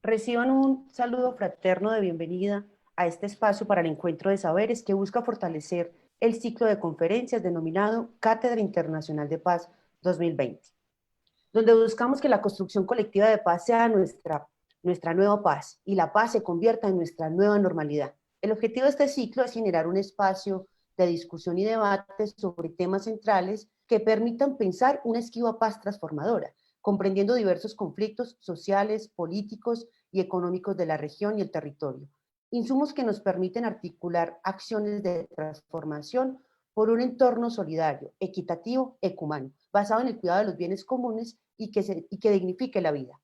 Reciban un saludo fraterno de bienvenida a este espacio para el encuentro de saberes que busca fortalecer el ciclo de conferencias denominado Cátedra Internacional de Paz 2020, donde buscamos que la construcción colectiva de paz sea nuestra nueva paz y la paz se convierta en nuestra nueva normalidad. El objetivo de este ciclo es generar un espacio de discusión y debate sobre temas centrales que permitan pensar una esquiva paz transformadora, comprendiendo diversos conflictos sociales, políticos y económicos de la región y el territorio. Insumos que nos permiten articular acciones de transformación por un entorno solidario, equitativo, ecumano, basado en el cuidado de los bienes comunes y que dignifique la vida.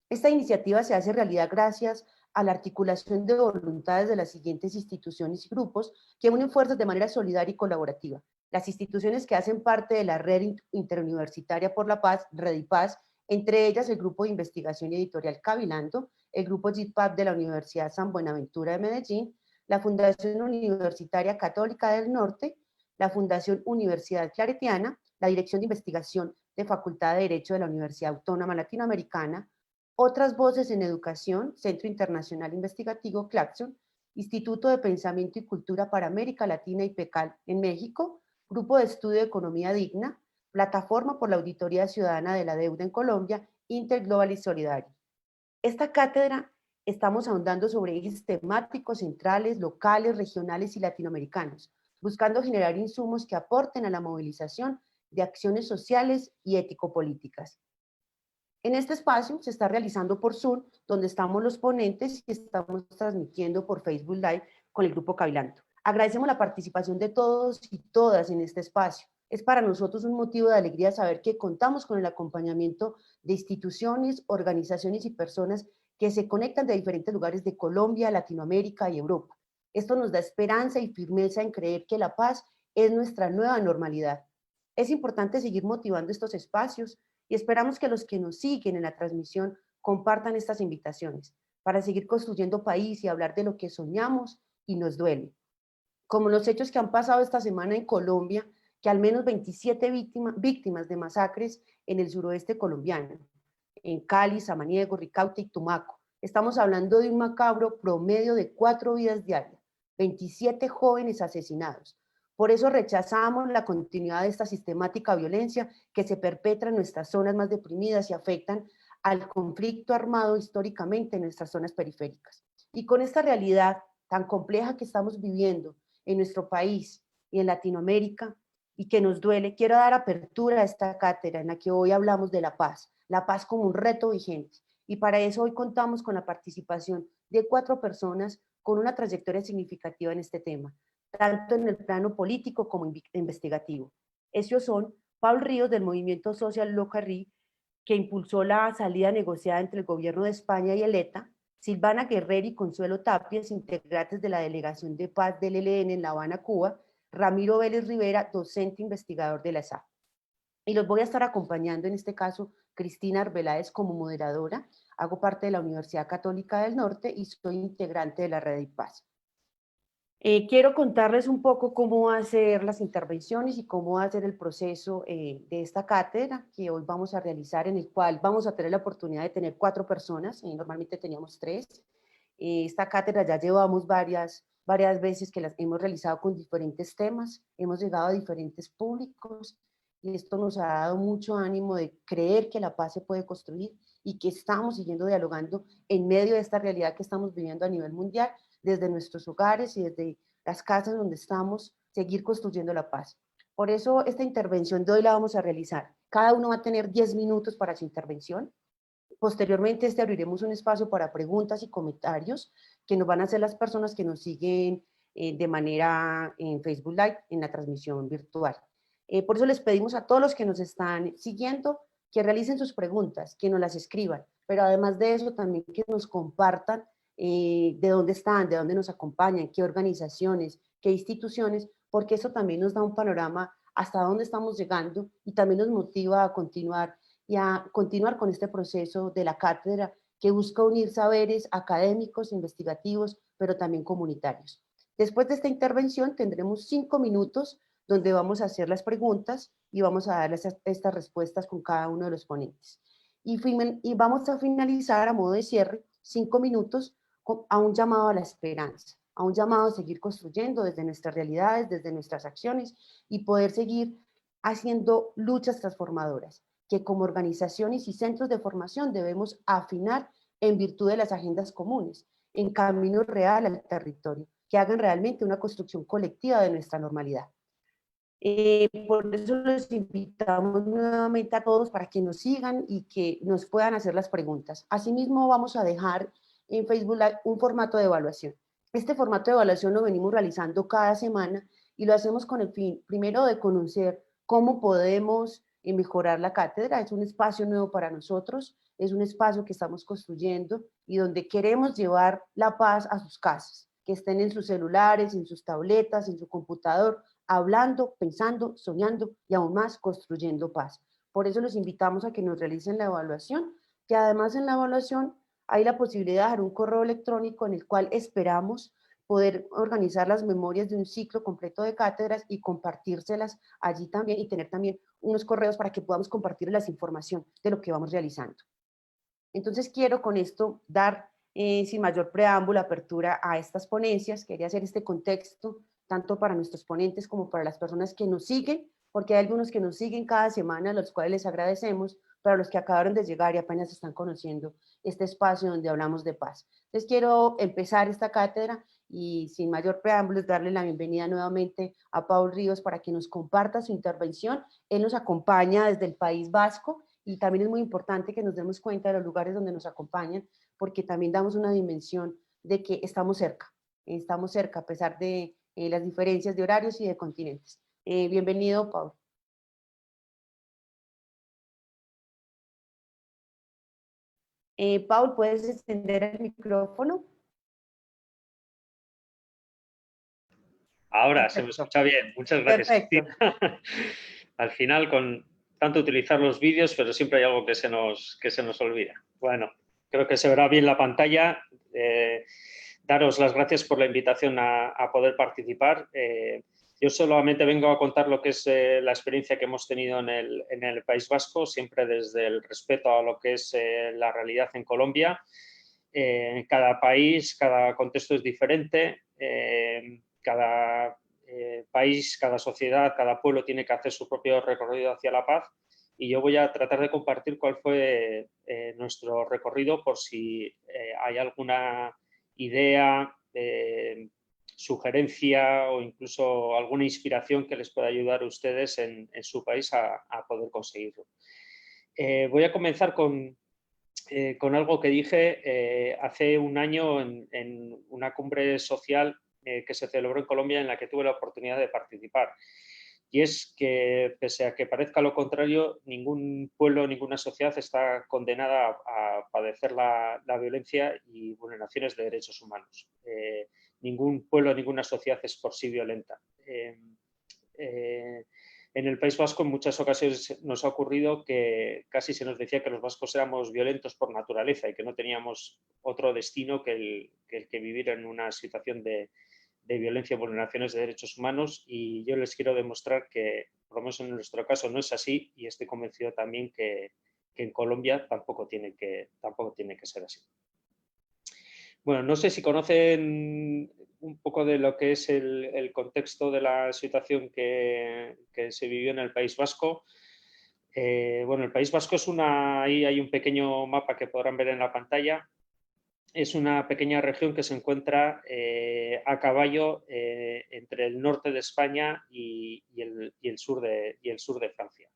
Esta iniciativa se hace realidad gracias a la articulación de voluntades de las siguientes instituciones y grupos que unen fuerzas de manera solidaria y colaborativa. Las instituciones que hacen parte de la Red Interuniversitaria por la Paz, Redipaz, entre ellas el Grupo de Investigación y Editorial Cavilando, el Grupo GIPAP de la Universidad San Buenaventura de Medellín, la Fundación Universitaria Católica del Norte, la Fundación Universidad Claretiana, la Dirección de Investigación de Facultad de Derecho de la Universidad Autónoma Latinoamericana, otras voces en educación, Centro Internacional Investigativo Claxon, Instituto de Pensamiento y Cultura para América Latina y PECAL en México, Grupo de Estudio de Economía Digna, Plataforma por la Auditoría Ciudadana de la Deuda en Colombia, Interglobal y Solidario. Esta cátedra estamos ahondando sobre ejes temáticos centrales, locales, regionales y latinoamericanos, buscando generar insumos que aporten a la movilización de acciones sociales y ético-políticas. En este espacio se está realizando por Zoom, donde estamos los ponentes y estamos transmitiendo por Facebook Live con el Grupo Cavilando. Agradecemos la participación de todos y todas en este espacio. Es para nosotros un motivo de alegría saber que contamos con el acompañamiento de instituciones, organizaciones y personas que se conectan de diferentes lugares de Colombia, Latinoamérica y Europa. Esto nos da esperanza y firmeza en creer que la paz es nuestra nueva normalidad. Es importante seguir motivando estos espacios y esperamos que los que nos siguen en la transmisión compartan estas invitaciones para seguir construyendo país y hablar de lo que soñamos y nos duele. Como los hechos que han pasado esta semana en Colombia, que al menos 27 víctimas de masacres en el suroeste colombiano, en Cali, Samaniego, Ricaute y Tumaco. Estamos hablando de un macabro promedio de 4 vidas diarias, 27 jóvenes asesinados. Por eso rechazamos la continuidad de esta sistemática violencia que se perpetra en nuestras zonas más deprimidas y afectan al conflicto armado históricamente en nuestras zonas periféricas. Y con esta realidad tan compleja que estamos viviendo en nuestro país y en Latinoamérica y que nos duele, quiero dar apertura a esta cátedra en la que hoy hablamos de la paz como un reto vigente. Y para eso hoy contamos con la participación de 4 personas con una trayectoria significativa en este tema, tanto en el plano político como investigativo. Ellos son Paul Ríos del movimiento Social Locarrí, que impulsó la salida negociada entre el gobierno de España y el ETA, Silvana Guerrero y Consuelo Tapias, integrantes de la Delegación de Paz del ELN en La Habana, Cuba, Ramiro Vélez Rivera, docente investigador de la ESAP. Y los voy a estar acompañando en este caso Cristina Arbeláez como moderadora. Hago parte de la Universidad Católica del Norte y soy integrante de la Red de Paz. Quiero contarles un poco cómo va a ser las intervenciones y cómo va a ser el proceso de esta cátedra que hoy vamos a realizar, en el cual vamos a tener la oportunidad de tener 4 personas, normalmente teníamos 3. Esta cátedra ya llevamos varias veces que las hemos realizado con diferentes temas, hemos llegado a diferentes públicos y esto nos ha dado mucho ánimo de creer que la paz se puede construir y que estamos siguiendo dialogando en medio de esta realidad que estamos viviendo a nivel mundial, desde nuestros hogares y desde las casas donde estamos, seguir construyendo la paz. Por eso esta intervención de hoy la vamos a realizar. Cada uno va a tener 10 minutos para su intervención. Posteriormente abriremos un espacio para preguntas y comentarios que nos van a hacer las personas que nos siguen de manera en Facebook Live, en la transmisión virtual. Por eso les pedimos a todos los que nos están siguiendo que realicen sus preguntas, que nos las escriban, pero además de eso también que nos compartan de dónde están, de dónde nos acompañan, qué organizaciones, qué instituciones, porque eso también nos da un panorama hasta dónde estamos llegando y también nos motiva a continuar y a continuar con este proceso de la cátedra que busca unir saberes académicos, investigativos, pero también comunitarios. Después de esta intervención tendremos 5 minutos donde vamos a hacer las preguntas y vamos a darles estas respuestas con cada uno de los ponentes. Y vamos a finalizar a modo de cierre 5 minutos a un llamado a la esperanza, a un llamado a seguir construyendo desde nuestras realidades, desde nuestras acciones y poder seguir haciendo luchas transformadoras que como organizaciones y centros de formación debemos afinar en virtud de las agendas comunes, en camino real al territorio, que hagan realmente una construcción colectiva de nuestra normalidad. Por eso los invitamos nuevamente a todos para que nos sigan y que nos puedan hacer las preguntas. Asimismo, vamos a dejar en Facebook Live un formato de evaluación. Este formato de evaluación lo venimos realizando cada semana y lo hacemos con el fin, primero, de conocer cómo podemos mejorar la cátedra. Es un espacio nuevo para nosotros, es un espacio que estamos construyendo y donde queremos llevar la paz a sus casas, que estén en sus celulares, en sus tabletas, en su computador, hablando, pensando, soñando y aún más construyendo paz. Por eso los invitamos a que nos realicen la evaluación, que además en la evaluación hay la posibilidad de dejar un correo electrónico en el cual esperamos poder organizar las memorias de un ciclo completo de cátedras y compartírselas allí también y tener también unos correos para que podamos compartir la información de lo que vamos realizando. Entonces quiero con esto dar, sin mayor preámbulo, apertura a estas ponencias. Quería hacer este contexto tanto para nuestros ponentes como para las personas que nos siguen, porque hay algunos que nos siguen cada semana, a los cuales les agradecemos, pero los que acabaron de llegar y apenas están conociendo este espacio donde hablamos de paz. Entonces quiero empezar esta cátedra y sin mayor preámbulo darle la bienvenida nuevamente a Paul Ríos para que nos comparta su intervención. Él nos acompaña desde el País Vasco y también es muy importante que nos demos cuenta de los lugares donde nos acompañan, porque también damos una dimensión de que estamos cerca a pesar de las diferencias de horarios y de continentes. Bienvenido, Paul. Paul, ¿puedes extender el micrófono? Ahora Perfecto. se me escucha bien. Muchas gracias, Perfecto. Cristina. Al final, con tanto utilizar los vídeos, pero siempre hay algo que se nos olvida. Bueno, creo que se verá bien la pantalla. Daros las gracias por la invitación a poder participar. Yo solamente vengo a contar lo que es la experiencia que hemos tenido en el País Vasco, siempre desde el respeto a lo que es la realidad en Colombia. Cada país, cada contexto es diferente. Cada país, cada sociedad, cada pueblo tiene que hacer su propio recorrido hacia la paz y yo voy a tratar de compartir cuál fue nuestro recorrido por si hay alguna idea, sugerencia o incluso alguna inspiración que les pueda ayudar a ustedes en su país a poder conseguirlo. Voy a comenzar con algo que dije hace un año en una cumbre social que se celebró en Colombia en la que tuve la oportunidad de participar. Y es que, pese a que parezca lo contrario, ningún pueblo, ninguna sociedad está condenada a padecer la violencia y vulneraciones de derechos humanos. Ningún pueblo, ninguna sociedad es por sí violenta. En el País Vasco en muchas ocasiones nos ha ocurrido que casi se nos decía que los vascos éramos violentos por naturaleza y que no teníamos otro destino que el que vivir en una situación de violencia y vulneraciones de derechos humanos, y yo les quiero demostrar que, por lo menos en nuestro caso, no es así, y estoy convencido también que en Colombia tampoco tiene que ser así. Bueno, no sé si conocen un poco de lo que es el contexto de la situación que se vivió en el País Vasco. Bueno, el País Vasco es ahí hay un pequeño mapa que podrán ver en la pantalla. Es una pequeña región que se encuentra a caballo entre el norte de España y el sur de Francia.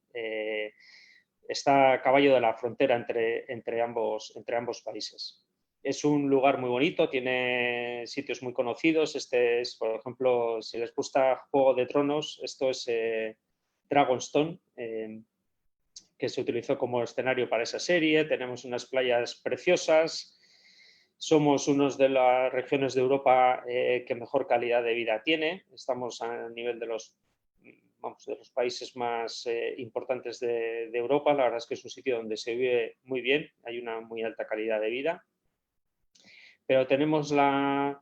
Está a caballo de la frontera entre ambos países. Es un lugar muy bonito, tiene sitios muy conocidos. Este es, por ejemplo, si les gusta Juego de Tronos, esto es Dragonstone, que se utilizó como escenario para esa serie. Tenemos unas playas preciosas. Somos una de las regiones de Europa que mejor calidad de vida tiene. Estamos a nivel de los países más importantes de Europa. La verdad es que es un sitio donde se vive muy bien, hay una muy alta calidad de vida. Pero tenemos la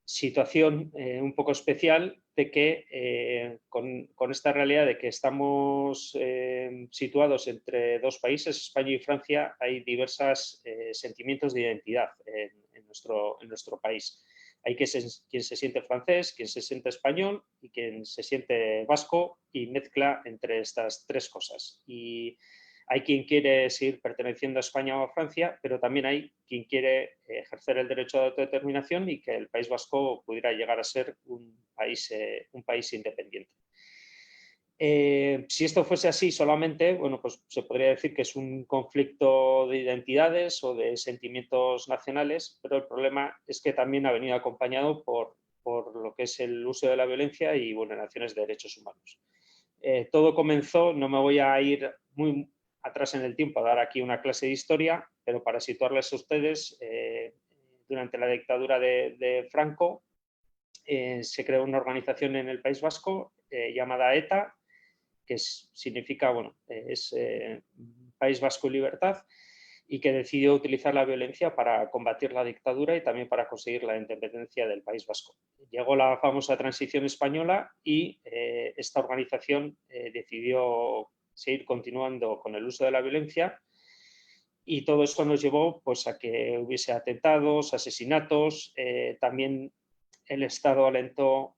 situación un poco especial de que con esta realidad de que estamos situados entre dos países, España y Francia, hay diversos sentimientos de identidad en nuestro país. Hay quien se siente francés, quien se siente español y quien se siente vasco y mezcla entre estas tres cosas. Y hay quien quiere seguir perteneciendo a España o a Francia, pero también hay quien quiere ejercer el derecho de autodeterminación y que el País Vasco pudiera llegar a ser un país independiente. Si esto fuese así solamente, bueno, pues se podría decir que es un conflicto de identidades o de sentimientos nacionales, pero el problema es que también ha venido acompañado por lo que es el uso de la violencia y vulneraciones de derechos humanos. Todo comenzó, no me voy a ir muy atrás en el tiempo a dar aquí una clase de historia, pero para situarles a ustedes, durante la dictadura de Franco se creó una organización en el País Vasco llamada ETA, que significa, bueno, es País Vasco y Libertad, y que decidió utilizar la violencia para combatir la dictadura y también para conseguir la independencia del País Vasco. Llegó la famosa transición española y esta organización decidió seguir continuando con el uso de la violencia, y todo eso nos llevó pues, a que hubiese atentados, asesinatos, también el Estado alentó,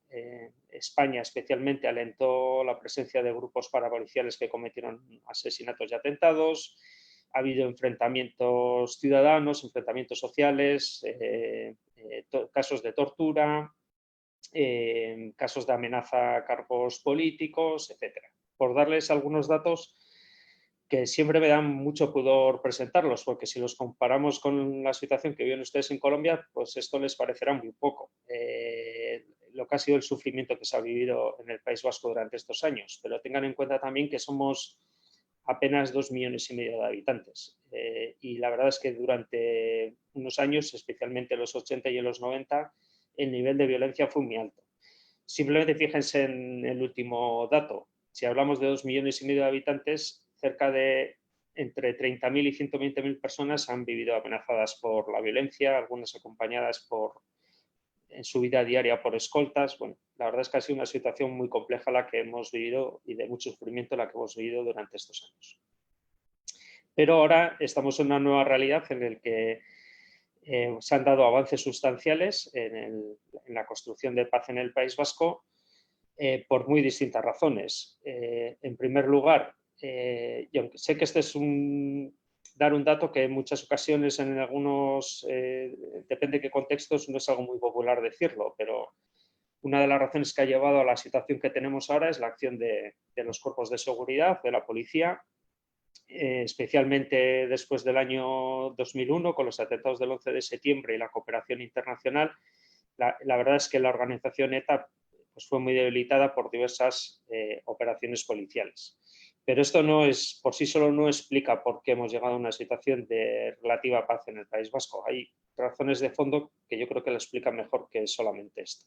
España especialmente alentó la presencia de grupos parapoliciales que cometieron asesinatos y atentados. Ha habido enfrentamientos ciudadanos, enfrentamientos sociales, casos de tortura, casos de amenaza a cargos políticos, etc. Por darles algunos datos que siempre me dan mucho pudor presentarlos, porque si los comparamos con la situación que viven ustedes en Colombia, pues esto les parecerá muy poco. Lo que ha sido el sufrimiento que se ha vivido en el País Vasco durante estos años, pero tengan en cuenta también que somos apenas 2,5 millones de habitantes. Y la verdad es que durante unos años, especialmente en los 80 y en los 90, el nivel de violencia fue muy alto. Simplemente fíjense en el último dato. Si hablamos de 2,5 millones de habitantes, cerca de entre 30.000 y 120.000 personas han vivido amenazadas por la violencia, algunas acompañadas en su vida diaria por escoltas. Bueno, la verdad es que ha sido una situación muy compleja la que hemos vivido y de mucho sufrimiento la que hemos vivido durante estos años. Pero ahora estamos en una nueva realidad en la que se han dado avances sustanciales en la construcción de paz en el País Vasco por muy distintas razones. En primer lugar, y aunque sé que este es dar un dato que en muchas ocasiones, en algunos, depende de qué contextos, no es algo muy popular decirlo, pero una de las razones que ha llevado a la situación que tenemos ahora es la acción de los cuerpos de seguridad, de la policía, especialmente después del año 2001, con los atentados del 11 de septiembre y la cooperación internacional. La verdad es que la organización ETA pues, fue muy debilitada por diversas operaciones policiales. Pero esto por sí solo no explica por qué hemos llegado a una situación de relativa paz en el País Vasco. Hay razones de fondo que yo creo que lo explican mejor que solamente esto.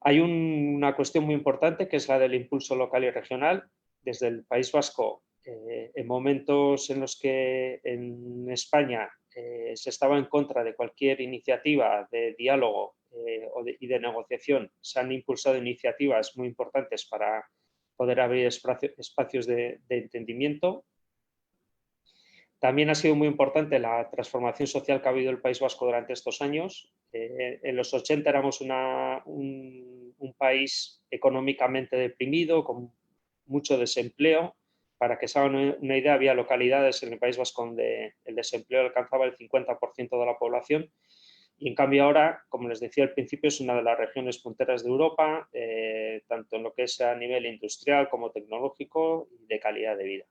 Hay una cuestión muy importante que es la del impulso local y regional. Desde el País Vasco, en momentos en los que en España se estaba en contra de cualquier iniciativa de diálogo y de negociación, se han impulsado iniciativas muy importantes para poder abrir espacios de entendimiento. También ha sido muy importante la transformación social que ha habido en el País Vasco durante estos años. En los 80 éramos un país económicamente deprimido, con mucho desempleo. Para que se hagan una idea, había localidades en el País Vasco donde el desempleo alcanzaba el 50% de la población. Y en cambio ahora, como les decía al principio, es una de las regiones punteras de Europa, tanto en lo que es a nivel industrial como tecnológico y de calidad de vida.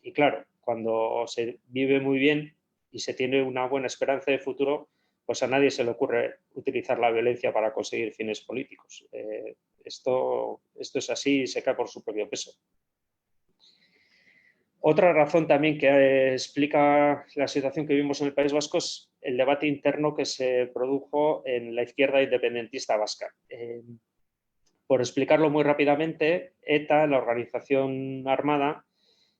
Y claro, cuando se vive muy bien y se tiene una buena esperanza de futuro, pues a nadie se le ocurre utilizar la violencia para conseguir fines políticos. Esto es así y se cae por su propio peso. Otra razón también que explica la situación que vivimos en el País Vasco es el debate interno que se produjo en la izquierda independentista vasca. Por explicarlo muy rápidamente, ETA, la organización armada,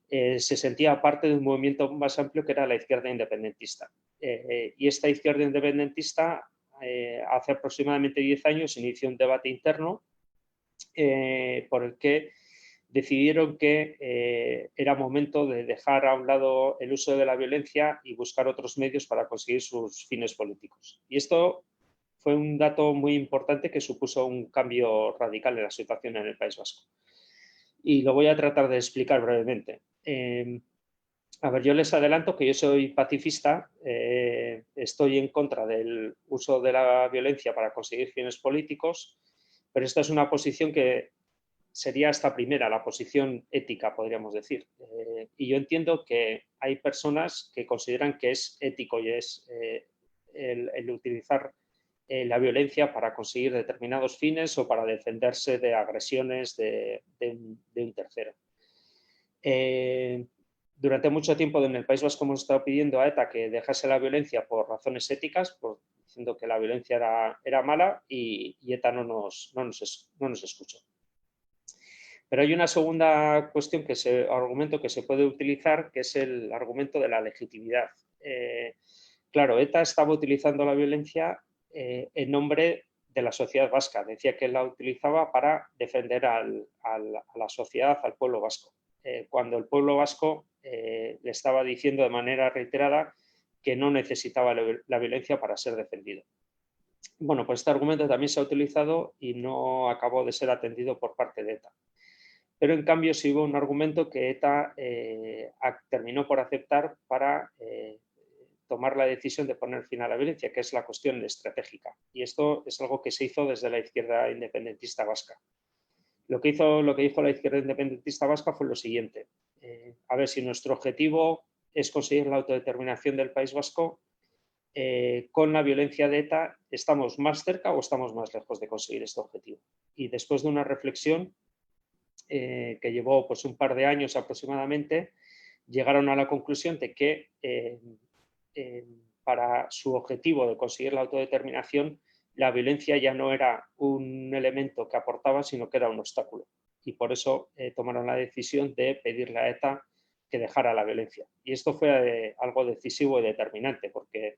se sentía parte de un movimiento más amplio que era la izquierda independentista. Y esta izquierda independentista hace aproximadamente 10 años se inició un debate interno por el que decidieron que era momento de dejar a un lado el uso de la violencia y buscar otros medios para conseguir sus fines políticos. Y esto fue un dato muy importante que supuso un cambio radical en la situación en el País Vasco. Y lo voy a tratar de explicar brevemente. A ver, yo les adelanto que yo soy pacifista, estoy en contra del uso de la violencia para conseguir fines políticos, pero esta es una posición que sería esta primera, la posición ética, podríamos decir. Y yo entiendo que hay personas que consideran que es ético y es el utilizar la violencia para conseguir determinados fines o para defenderse de agresiones de un tercero. Durante mucho tiempo en el País Vasco hemos estado pidiendo a ETA que dejase la violencia por razones éticas, diciendo que la violencia era mala y ETA no nos escuchó. Pero hay una segunda cuestión, argumento que se puede utilizar, que es el argumento de la legitimidad. Claro, ETA estaba utilizando la violencia en nombre de la sociedad vasca. Decía que la utilizaba para defender a la sociedad, al pueblo vasco. Cuando el pueblo vasco le estaba diciendo de manera reiterada que no necesitaba la violencia para ser defendido. Bueno, pues este argumento también se ha utilizado y no acabó de ser atendido por parte de ETA. Pero en cambio sí hubo un argumento que ETA terminó por aceptar para tomar la decisión de poner fin a la violencia, que es la cuestión estratégica. Y esto es algo que se hizo desde la izquierda independentista vasca. Lo que dijo la izquierda independentista vasca fue lo siguiente. A ver, si nuestro objetivo es conseguir la autodeterminación del País Vasco, con la violencia de ETA, ¿estamos más cerca o estamos más lejos de conseguir este objetivo? Y después de una reflexión que llevó pues, un par de años aproximadamente, llegaron a la conclusión de que para su objetivo de conseguir la autodeterminación, la violencia ya no era un elemento que aportaba, sino que era un obstáculo. Y por eso tomaron la decisión de pedirle a ETA que dejara la violencia. Y esto fue algo decisivo y determinante, porque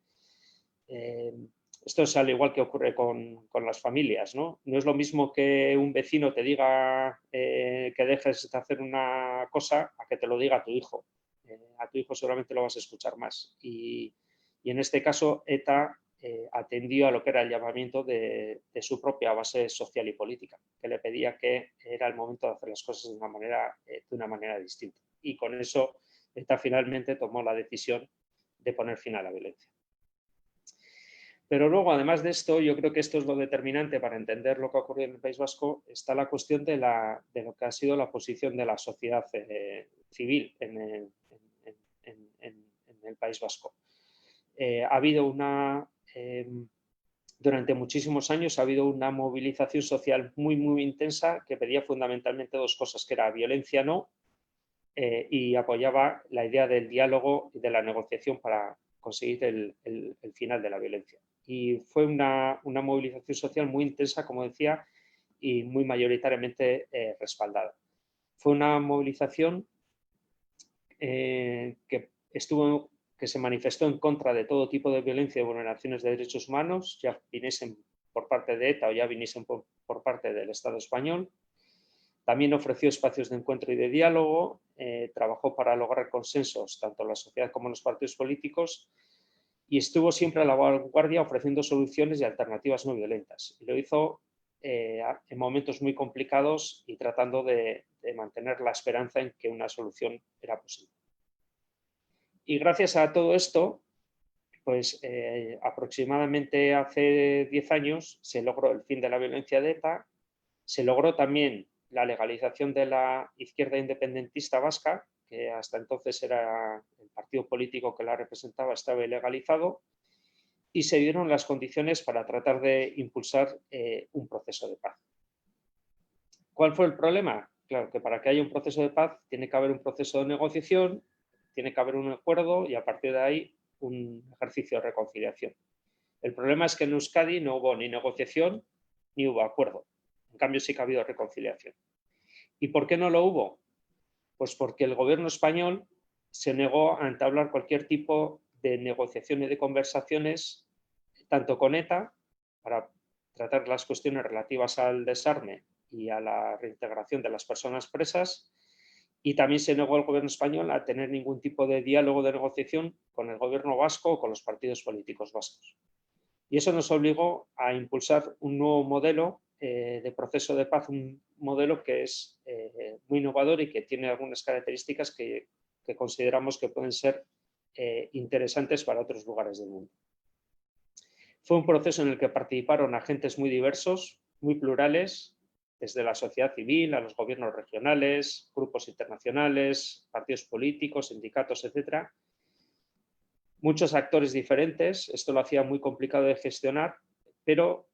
esto es al igual que ocurre con las familias, ¿no? No es lo mismo que un vecino te diga que dejes de hacer una cosa a que te lo diga tu hijo. A tu hijo seguramente lo vas a escuchar más. Y en este caso, ETA atendió a lo que era el llamamiento de su propia base social y política, que le pedía que era el momento de hacer las cosas de una manera distinta. Y con eso, ETA finalmente tomó la decisión de poner fin a la violencia. Pero luego, además de esto, yo creo que esto es lo determinante para entender lo que ha ocurrido en el País Vasco, está la cuestión de lo que ha sido la posición de la sociedad civil en el País Vasco. Ha habido durante muchísimos años ha habido una movilización social muy, muy intensa que pedía fundamentalmente dos cosas, que era violencia no, y apoyaba la idea del diálogo y de la negociación para conseguir el final de la violencia. Y fue una movilización social muy intensa, como decía, y muy mayoritariamente respaldada. Fue una movilización que se manifestó en contra de todo tipo de violencia y vulneraciones de derechos humanos, ya viniesen por parte de ETA o ya viniesen por parte del Estado español. También ofreció espacios de encuentro y de diálogo, trabajó para lograr consensos tanto en la sociedad como en los partidos políticos y estuvo siempre a la vanguardia ofreciendo soluciones y alternativas no violentas. Y lo hizo en momentos muy complicados y tratando de mantener la esperanza en que una solución era posible. Y gracias a todo esto, pues aproximadamente hace 10 años se logró el fin de la violencia de ETA, se logró también la legalización de la izquierda independentista vasca, que hasta entonces era el partido político que la representaba, estaba ilegalizado, y se dieron las condiciones para tratar de impulsar un proceso de paz. ¿Cuál fue el problema? Claro, que para que haya un proceso de paz tiene que haber un proceso de negociación, tiene que haber un acuerdo y a partir de ahí un ejercicio de reconciliación. El problema es que en Euskadi no hubo ni negociación ni hubo acuerdo. En cambio sí que ha habido reconciliación. ¿Y por qué no lo hubo? Pues porque el gobierno español se negó a entablar cualquier tipo de negociación y de conversaciones, tanto con ETA para tratar las cuestiones relativas al desarme y a la reintegración de las personas presas, y también se negó el gobierno español a tener ningún tipo de diálogo de negociación con el gobierno vasco o con los partidos políticos vascos. Y eso nos obligó a impulsar un nuevo modelo de proceso de paz, un modelo que es muy innovador y que tiene algunas características que consideramos que pueden ser interesantes para otros lugares del mundo. Fue un proceso en el que participaron agentes muy diversos, muy plurales, desde la sociedad civil a los gobiernos regionales, grupos internacionales, partidos políticos, sindicatos, etcétera. Muchos actores diferentes, esto lo hacía muy complicado de gestionar, pero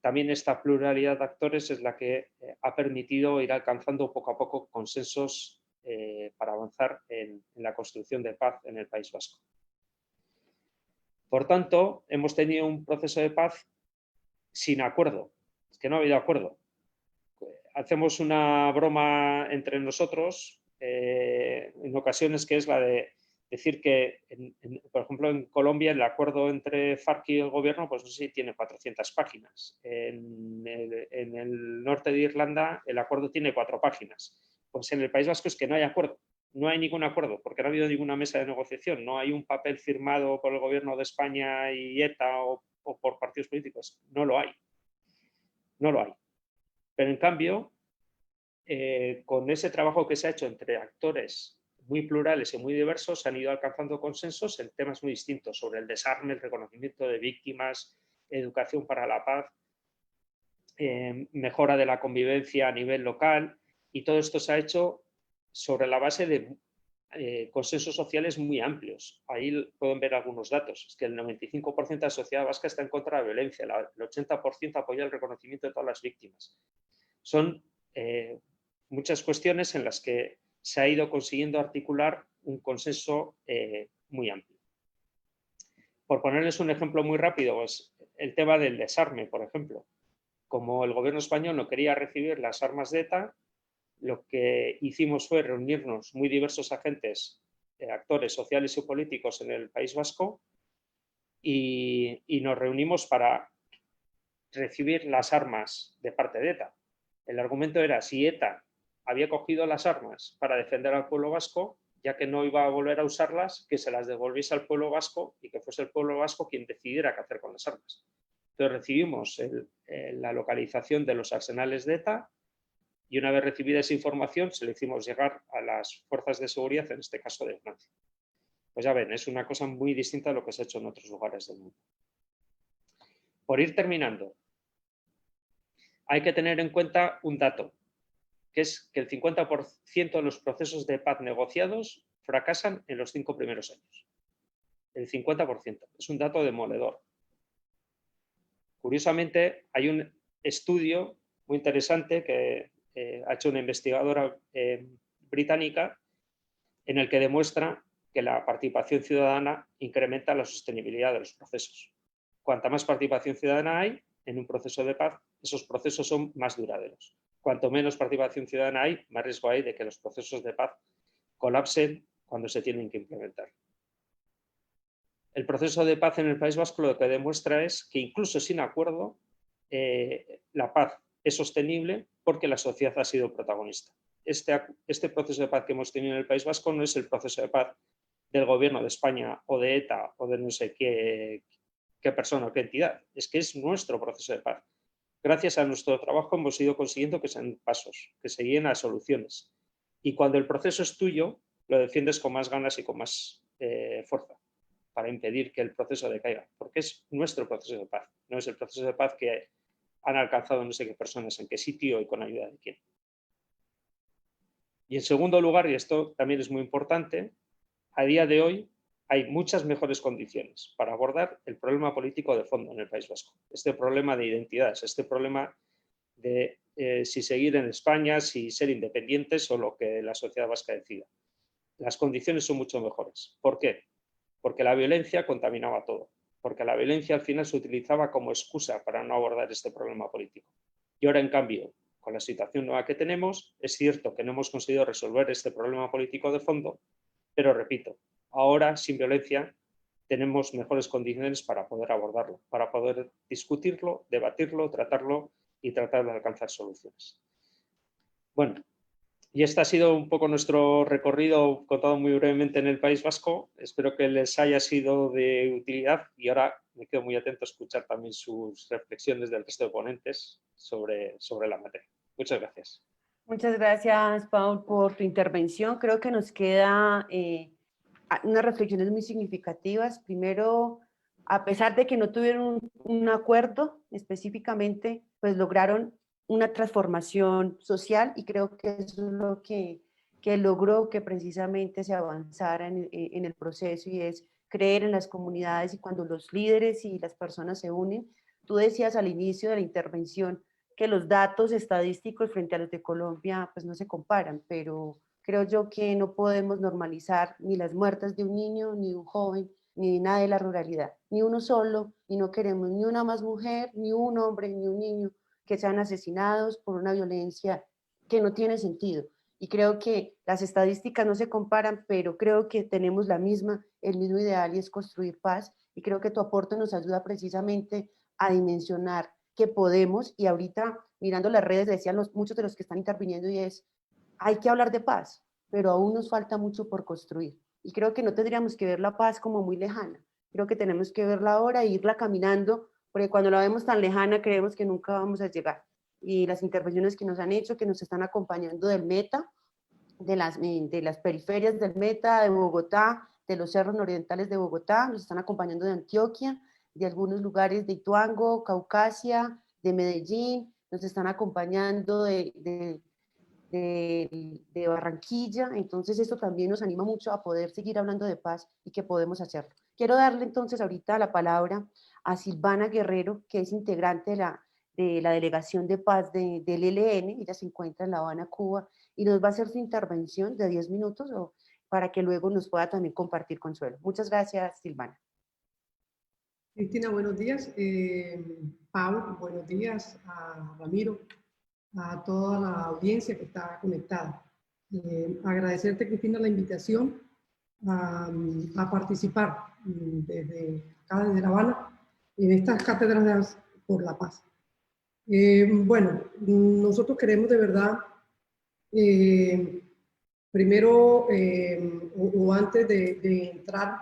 también esta pluralidad de actores es la que ha permitido ir alcanzando poco a poco consensos para avanzar en la construcción de paz en el País Vasco. Por tanto, hemos tenido un proceso de paz sin acuerdo, es que no ha habido acuerdo. Hacemos una broma entre nosotros en ocasiones, que es la de decir que, por ejemplo, en Colombia el acuerdo entre FARC y el gobierno, pues no sé si tiene 400 páginas. En el norte de Irlanda el acuerdo tiene 4 páginas. Pues en el País Vasco es que no hay acuerdo. No hay ningún acuerdo, porque no ha habido ninguna mesa de negociación. No hay un papel firmado por el gobierno de España y ETA o por partidos políticos. No lo hay. No lo hay. Pero en cambio, con ese trabajo que se ha hecho entre actores muy plurales y muy diversos, se han ido alcanzando consensos en temas muy distintos sobre el desarme, el reconocimiento de víctimas, educación para la paz, mejora de la convivencia a nivel local, y todo esto se ha hecho sobre la base de consensos sociales muy amplios. Ahí pueden ver algunos datos. Es que el 95% de la sociedad vasca está en contra de la violencia, el 80% apoya el reconocimiento de todas las víctimas. Son muchas cuestiones en las que se ha ido consiguiendo articular un consenso muy amplio. Por ponerles un ejemplo muy rápido, pues el tema del desarme, por ejemplo. Como el gobierno español no quería recibir las armas de ETA, lo que hicimos fue reunirnos muy diversos agentes, actores sociales y políticos en el País Vasco, y nos reunimos para recibir las armas de parte de ETA. El argumento era, si ETA había cogido las armas para defender al pueblo vasco, ya que no iba a volver a usarlas, que se las devolviese al pueblo vasco y que fuese el pueblo vasco quien decidiera qué hacer con las armas. Entonces recibimos la localización de los arsenales de ETA, y una vez recibida esa información se le hicimos llegar a las fuerzas de seguridad, en este caso de Francia. Pues ya ven, es una cosa muy distinta a lo que se ha hecho en otros lugares del mundo. Por ir terminando, hay que tener en cuenta un dato, que es que el 50% de los procesos de paz negociados fracasan en los 5 primeros años. El 50%. Es un dato demoledor. Curiosamente, hay un estudio muy interesante que ha hecho una investigadora británica, en el que demuestra que la participación ciudadana incrementa la sostenibilidad de los procesos. Cuanta más participación ciudadana hay en un proceso de paz, esos procesos son más duraderos. Cuanto menos participación ciudadana hay, más riesgo hay de que los procesos de paz colapsen cuando se tienen que implementar. El proceso de paz en el País Vasco lo que demuestra es que incluso sin acuerdo, la paz es sostenible porque la sociedad ha sido protagonista. Este proceso de paz que hemos tenido en el País Vasco no es el proceso de paz del gobierno de España o de ETA o de no sé qué persona o qué entidad. Es que es nuestro proceso de paz. Gracias a nuestro trabajo hemos ido consiguiendo que sean pasos, que se lleguen a soluciones. Y cuando el proceso es tuyo, lo defiendes con más ganas y con más fuerza para impedir que el proceso decaiga, porque es nuestro proceso de paz, no es el proceso de paz que han alcanzado no sé qué personas, en qué sitio y con ayuda de quién. Y en segundo lugar, y esto también es muy importante, a día de hoy hay muchas mejores condiciones para abordar el problema político de fondo en el País Vasco. Este problema de identidades, este problema de si seguir en España, si ser independientes o lo que la sociedad vasca decida. Las condiciones son mucho mejores. ¿Por qué? Porque la violencia contaminaba todo. Porque la violencia al final se utilizaba como excusa para no abordar este problema político. Y ahora, en cambio, con la situación nueva que tenemos, es cierto que no hemos conseguido resolver este problema político de fondo, pero repito, ahora sin violencia tenemos mejores condiciones para poder abordarlo, para poder discutirlo, debatirlo, tratarlo y tratar de alcanzar soluciones. Bueno, y este ha sido un poco nuestro recorrido contado muy brevemente en el País Vasco. Espero que les haya sido de utilidad y ahora me quedo muy atento a escuchar también sus reflexiones del resto de ponentes sobre la materia. Muchas gracias. Muchas gracias, Paul, por tu intervención. Creo que nos queda unas reflexiones muy significativas. Primero, a pesar de que no tuvieron un acuerdo específicamente, pues lograron una transformación social y creo que eso es lo que logró que precisamente se avanzara en el proceso y es creer en las comunidades y cuando los líderes y las personas se unen. Tú decías al inicio de la intervención que los datos estadísticos frente a los de Colombia pues no se comparan, pero creo yo que no podemos normalizar ni las muertes de un niño, ni de un joven, ni de nada de la ruralidad, ni uno solo, y no queremos ni una más mujer, ni un hombre, ni un niño que sean asesinados por una violencia que no tiene sentido. Y creo que las estadísticas no se comparan, pero creo que tenemos el mismo ideal y es construir paz. Y creo que tu aporte nos ayuda precisamente a dimensionar que podemos, y ahorita mirando las redes decían muchos de los que están interviniendo y es, hay que hablar de paz, pero aún nos falta mucho por construir. Y creo que no tendríamos que ver la paz como muy lejana. Creo que tenemos que verla ahora e irla caminando, porque cuando la vemos tan lejana creemos que nunca vamos a llegar. Y las intervenciones que nos han hecho, que nos están acompañando del Meta, de las periferias del Meta, de Bogotá, de los cerros nororientales de Bogotá, nos están acompañando de Antioquia, de algunos lugares de Ituango, Caucasia, de Medellín, nos están acompañando de Barranquilla, entonces esto también nos anima mucho a poder seguir hablando de paz y que podemos hacerlo. Quiero darle entonces ahorita la palabra a Silvana Guerrero, que es integrante de la Delegación de Paz del ELN, ella se encuentra en La Habana, Cuba, y nos va a hacer su intervención de 10 minutos para que luego nos pueda también compartir Consuelo. Muchas gracias, Silvana. Cristina, buenos días. Pau, buenos días. A Ramiro, a toda la audiencia que está conectada. Agradecerte, Cristina, la invitación a participar desde acá, desde La Habana, en estas cátedras por la paz. Bueno, nosotros queremos de verdad, primero, o antes de entrar,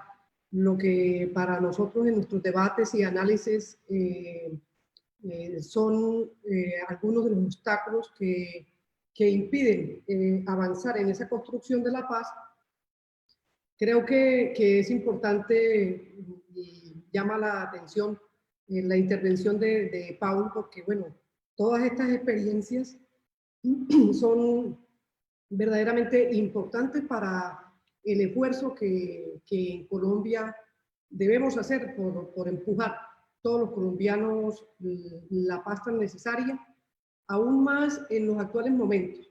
lo que para nosotros en nuestros debates y análisis son algunos de los obstáculos que impiden avanzar en esa construcción de la paz. Creo que es importante y llama la atención la intervención de Paul, porque bueno, todas estas experiencias son verdaderamente importantes para el esfuerzo que en Colombia debemos hacer por empujar todos los colombianos la paz tan necesaria, aún más en los actuales momentos.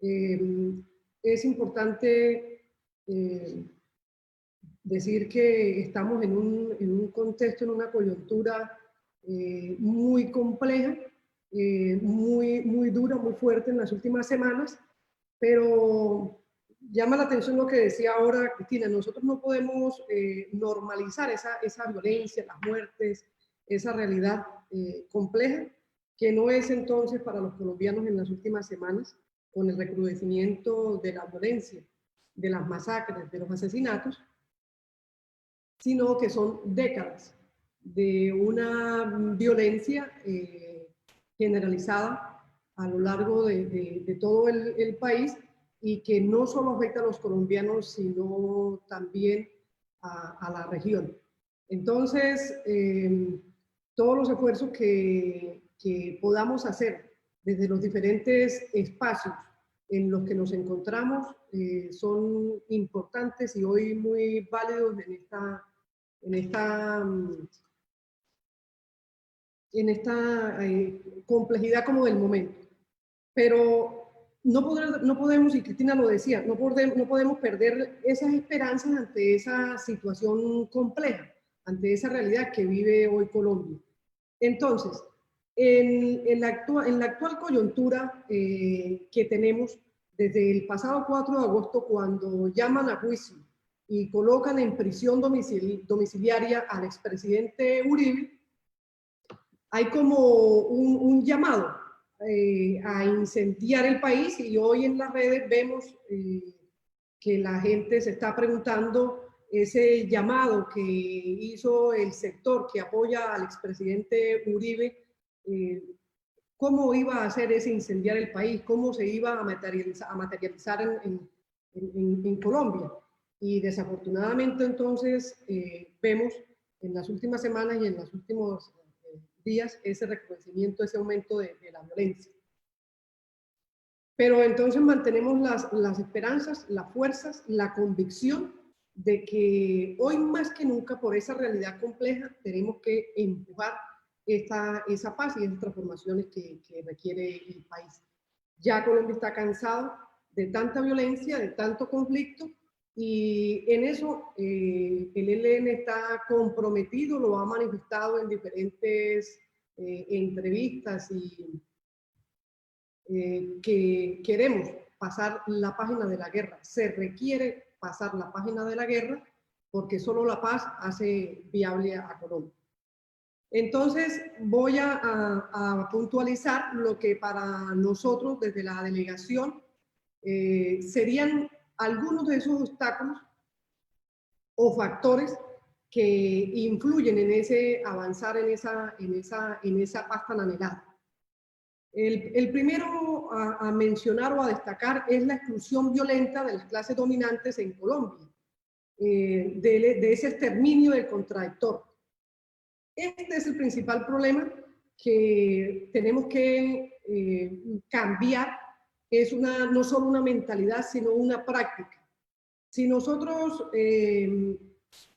Es importante decir que estamos en un contexto, en una coyuntura muy compleja, muy dura, muy fuerte en las últimas semanas, pero llama la atención lo que decía ahora Cristina, nosotros no podemos normalizar esa violencia, las muertes, esa realidad compleja, que no es entonces para los colombianos en las últimas semanas, con el recrudecimiento de la violencia, de las masacres, de los asesinatos, sino que son décadas de una violencia generalizada a lo largo de todo el país y que no solo afecta a los colombianos, sino también a la región. Entonces, todos los esfuerzos que podamos hacer desde los diferentes espacios en los que nos encontramos son importantes y hoy muy válidos en esta complejidad como del momento. Pero no podemos, y Cristina lo decía, no podemos perder esas esperanzas ante esa situación compleja, ante esa realidad que vive hoy Colombia. Entonces, en la actual coyuntura que tenemos, desde el pasado 4 de agosto, cuando llaman a juicio y colocan en prisión domiciliaria al expresidente Uribe, hay como un llamado a incendiar el país, y hoy en las redes vemos que la gente se está preguntando ese llamado que hizo el sector que apoya al expresidente Uribe, cómo iba a hacer ese incendiar el país, cómo se iba a materializar en Colombia. Y desafortunadamente entonces vemos en las últimas semanas y en los últimos días ese recrudecimiento, ese aumento de la violencia. Pero entonces mantenemos las esperanzas, las fuerzas, la convicción de que hoy más que nunca, por esa realidad compleja, tenemos que empujar esa paz y esas transformaciones que requiere el país. Ya Colombia está cansado de tanta violencia, de tanto conflicto, y en eso el ELN está comprometido, lo ha manifestado en diferentes entrevistas, y que queremos pasar la página de la guerra. Se requiere pasar la página de la guerra porque solo la paz hace viable a Colombia. Entonces voy a puntualizar lo que para nosotros desde la delegación serían algunos de esos obstáculos o factores que influyen en ese avanzar en esa paz tan anhelada. El primero a mencionar o a destacar es la exclusión violenta de las clases dominantes en Colombia, de ese exterminio del contradictor. Este es el principal problema que tenemos que cambiar. Es no solo una mentalidad, sino una práctica. Si nosotros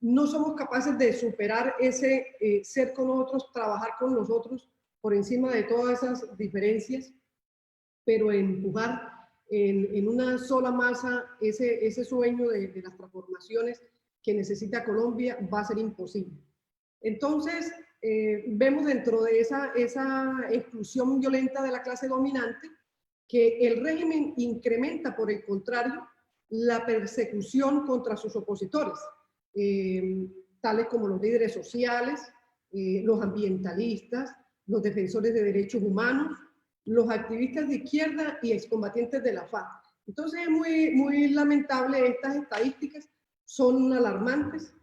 no somos capaces de superar ese ser con otros, trabajar con nosotros por encima de todas esas diferencias, pero empujar en una sola masa ese sueño de las transformaciones que necesita Colombia, va a ser imposible. Entonces, vemos dentro de esa exclusión violenta de la clase dominante que el régimen incrementa, por el contrario, la persecución contra sus opositores, tales como los líderes sociales, los ambientalistas, los defensores de derechos humanos, los activistas de izquierda y excombatientes de la FARC. Entonces es muy lamentable, estas estadísticas son alarmantes,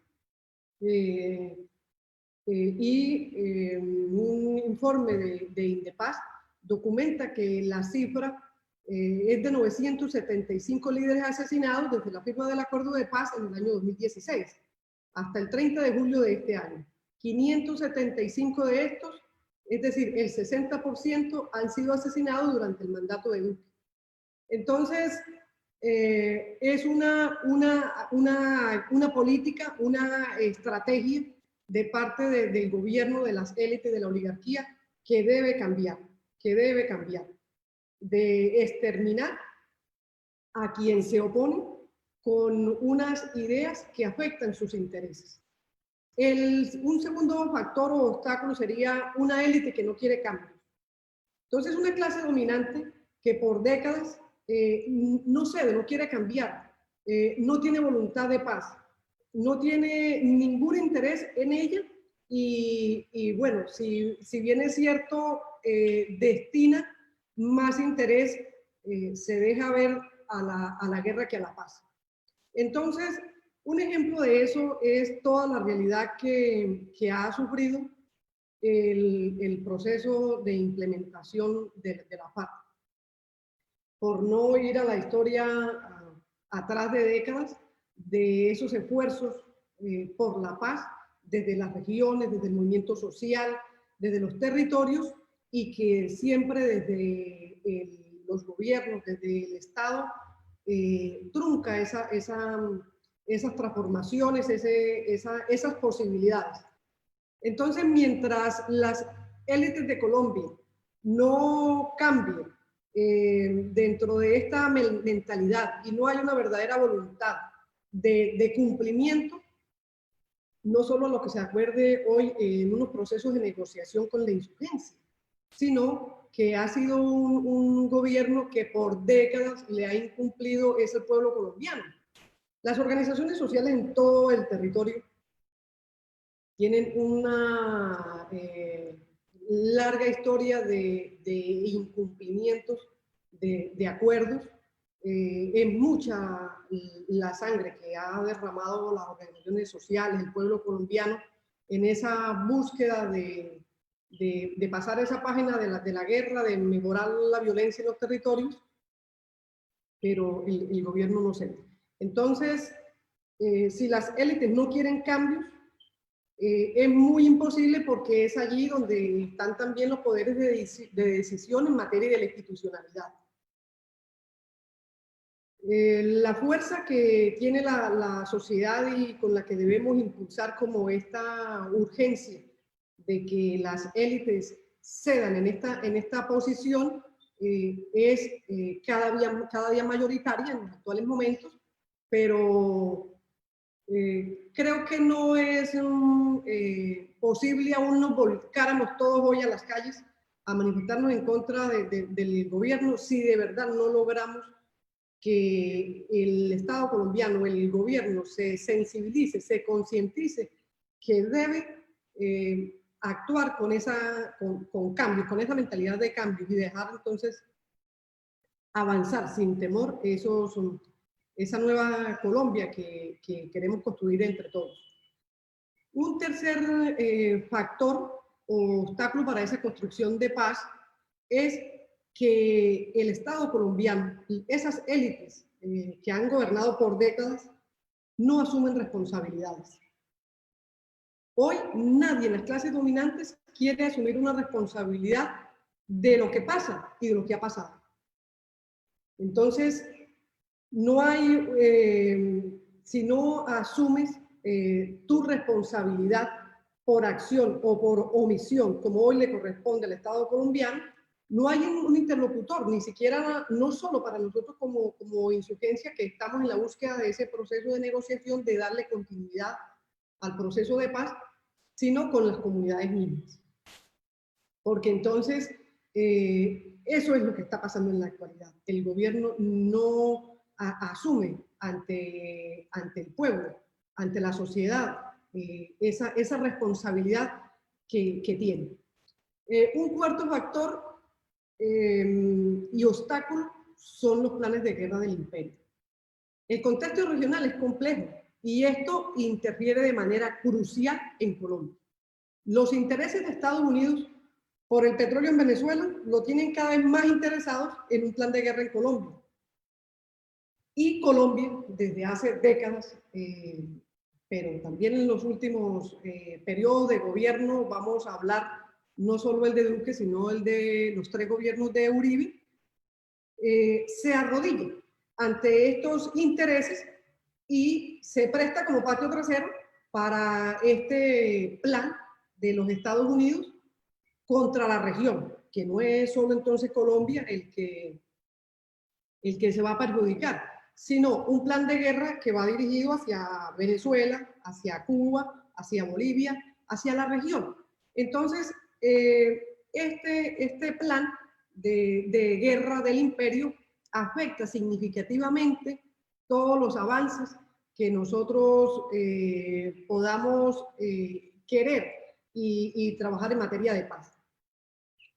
un informe de Indepaz documenta que la cifra es de 975 líderes asesinados desde la firma del acuerdo de paz en el año 2016 hasta el 30 de julio de este año. 575 de estos, es decir, el 60%, han sido asesinados durante el mandato de Duque. Entonces, es una política, una estrategia de parte del gobierno, de las élites, de la oligarquía, que debe cambiar, de exterminar a quien se opone con unas ideas que afectan sus intereses. Un segundo factor o obstáculo sería una élite que no quiere cambios. Entonces, una clase dominante que por décadas no cede, no quiere cambiar, no tiene voluntad de paz, no tiene ningún interés en ella, y bueno, si bien es cierto, destina más interés, se deja ver a la guerra que a la paz. Entonces, un ejemplo de eso es toda la realidad que ha sufrido el proceso de implementación de la FARC. Por no ir a la historia atrás de décadas de esos esfuerzos por la paz, desde las regiones, desde el movimiento social, desde los territorios, y que siempre desde los gobiernos, desde el Estado, trunca esas transformaciones, esas posibilidades. Entonces, mientras las élites de Colombia no cambien dentro de esta mentalidad y no hay una verdadera voluntad de cumplimiento, no solo lo que se acuerde hoy en unos procesos de negociación con la insurgencia, sino que ha sido un gobierno que por décadas le ha incumplido ese pueblo colombiano. Las organizaciones sociales en todo el territorio tienen una larga historia de incumplimientos de acuerdos. Es mucha la sangre que ha derramado las organizaciones sociales, el pueblo colombiano, en esa búsqueda de pasar esa página de la guerra, de mejorar la violencia en los territorios, pero el gobierno no se ve. Entonces, si las élites no quieren cambios, es muy imposible, porque es allí donde están también los poderes de decisión en materia de la institucionalidad. La fuerza que tiene la sociedad y con la que debemos impulsar como esta urgencia de que las élites cedan en esta posición es cada día mayoritaria en los actuales momentos, pero creo que no es posible aún nos volcáramos todos hoy a las calles a manifestarnos en contra del gobierno si de verdad no logramos que el Estado colombiano, el gobierno, se sensibilice, se concientice que debe actuar con cambios, con esa mentalidad de cambios, y dejar entonces avanzar sin temor esa nueva Colombia que queremos construir entre todos. Un tercer factor o obstáculo para esa construcción de paz es que el Estado colombiano y esas élites que han gobernado por décadas no asumen responsabilidades. Hoy nadie en las clases dominantes quiere asumir una responsabilidad de lo que pasa y de lo que ha pasado. Entonces, no hay, si no asumes tu responsabilidad por acción o por omisión, como hoy le corresponde al Estado colombiano, no hay un interlocutor, ni siquiera, no solo para nosotros como insurgencia, que estamos en la búsqueda de ese proceso de negociación, de darle continuidad al proceso de paz, sino con las comunidades mismas. Porque entonces, eso es lo que está pasando en la actualidad. El gobierno no asume ante el pueblo, ante la sociedad, esa responsabilidad que tiene. Un cuarto factor y obstáculo son los planes de guerra del imperio. El contexto regional es complejo y esto interfiere de manera crucial en Colombia. Los intereses de Estados Unidos por el petróleo en Venezuela lo tienen cada vez más interesados en un plan de guerra en Colombia. Y Colombia, desde hace décadas, pero también en los últimos periodos de gobierno, vamos a hablar no solo el de Duque, sino el de los 3 gobiernos de Uribe, se arrodilla ante estos intereses y se presta como patio trasero para este plan de los Estados Unidos contra la región, que no es solo entonces Colombia el que se va a perjudicar, sino un plan de guerra que va dirigido hacia Venezuela, hacia Cuba, hacia Bolivia, hacia la región. Entonces, este plan de guerra del imperio afecta significativamente todos los avances que nosotros podamos querer y trabajar en materia de paz.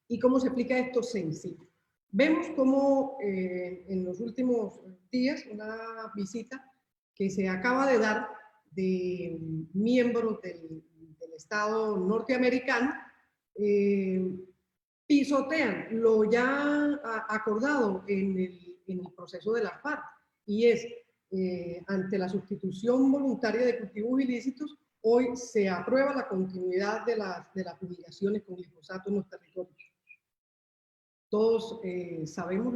¿Y cómo se explica esto? Sencillo. Vemos cómo en los últimos días una visita que se acaba de dar de miembros del Estado norteamericano pisotean lo ya acordado en el proceso de las FARC, y es ante la sustitución voluntaria de cultivos ilícitos, hoy se aprueba la continuidad de las fumigaciones con glifosato en los territorios. Todos sabemos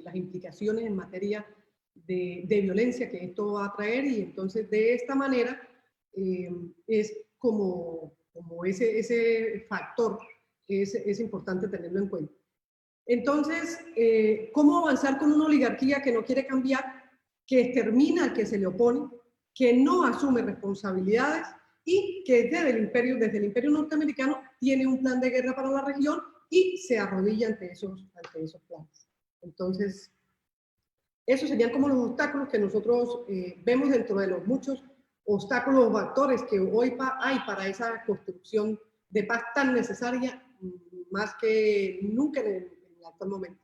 las implicaciones en materia de violencia que esto va a traer, y entonces de esta manera es como ese factor que es importante tenerlo en cuenta. Entonces, ¿cómo avanzar con una oligarquía que no quiere cambiar, que extermina al que se le opone, que no asume responsabilidades y que desde el imperio norteamericano tiene un plan de guerra para la región y se arrodilla ante esos planes? Entonces, Esos serían como los obstáculos que nosotros vemos dentro de los muchos obstáculos o factores que hoy hay para esa construcción de paz tan necesaria, más que nunca en el actual momento.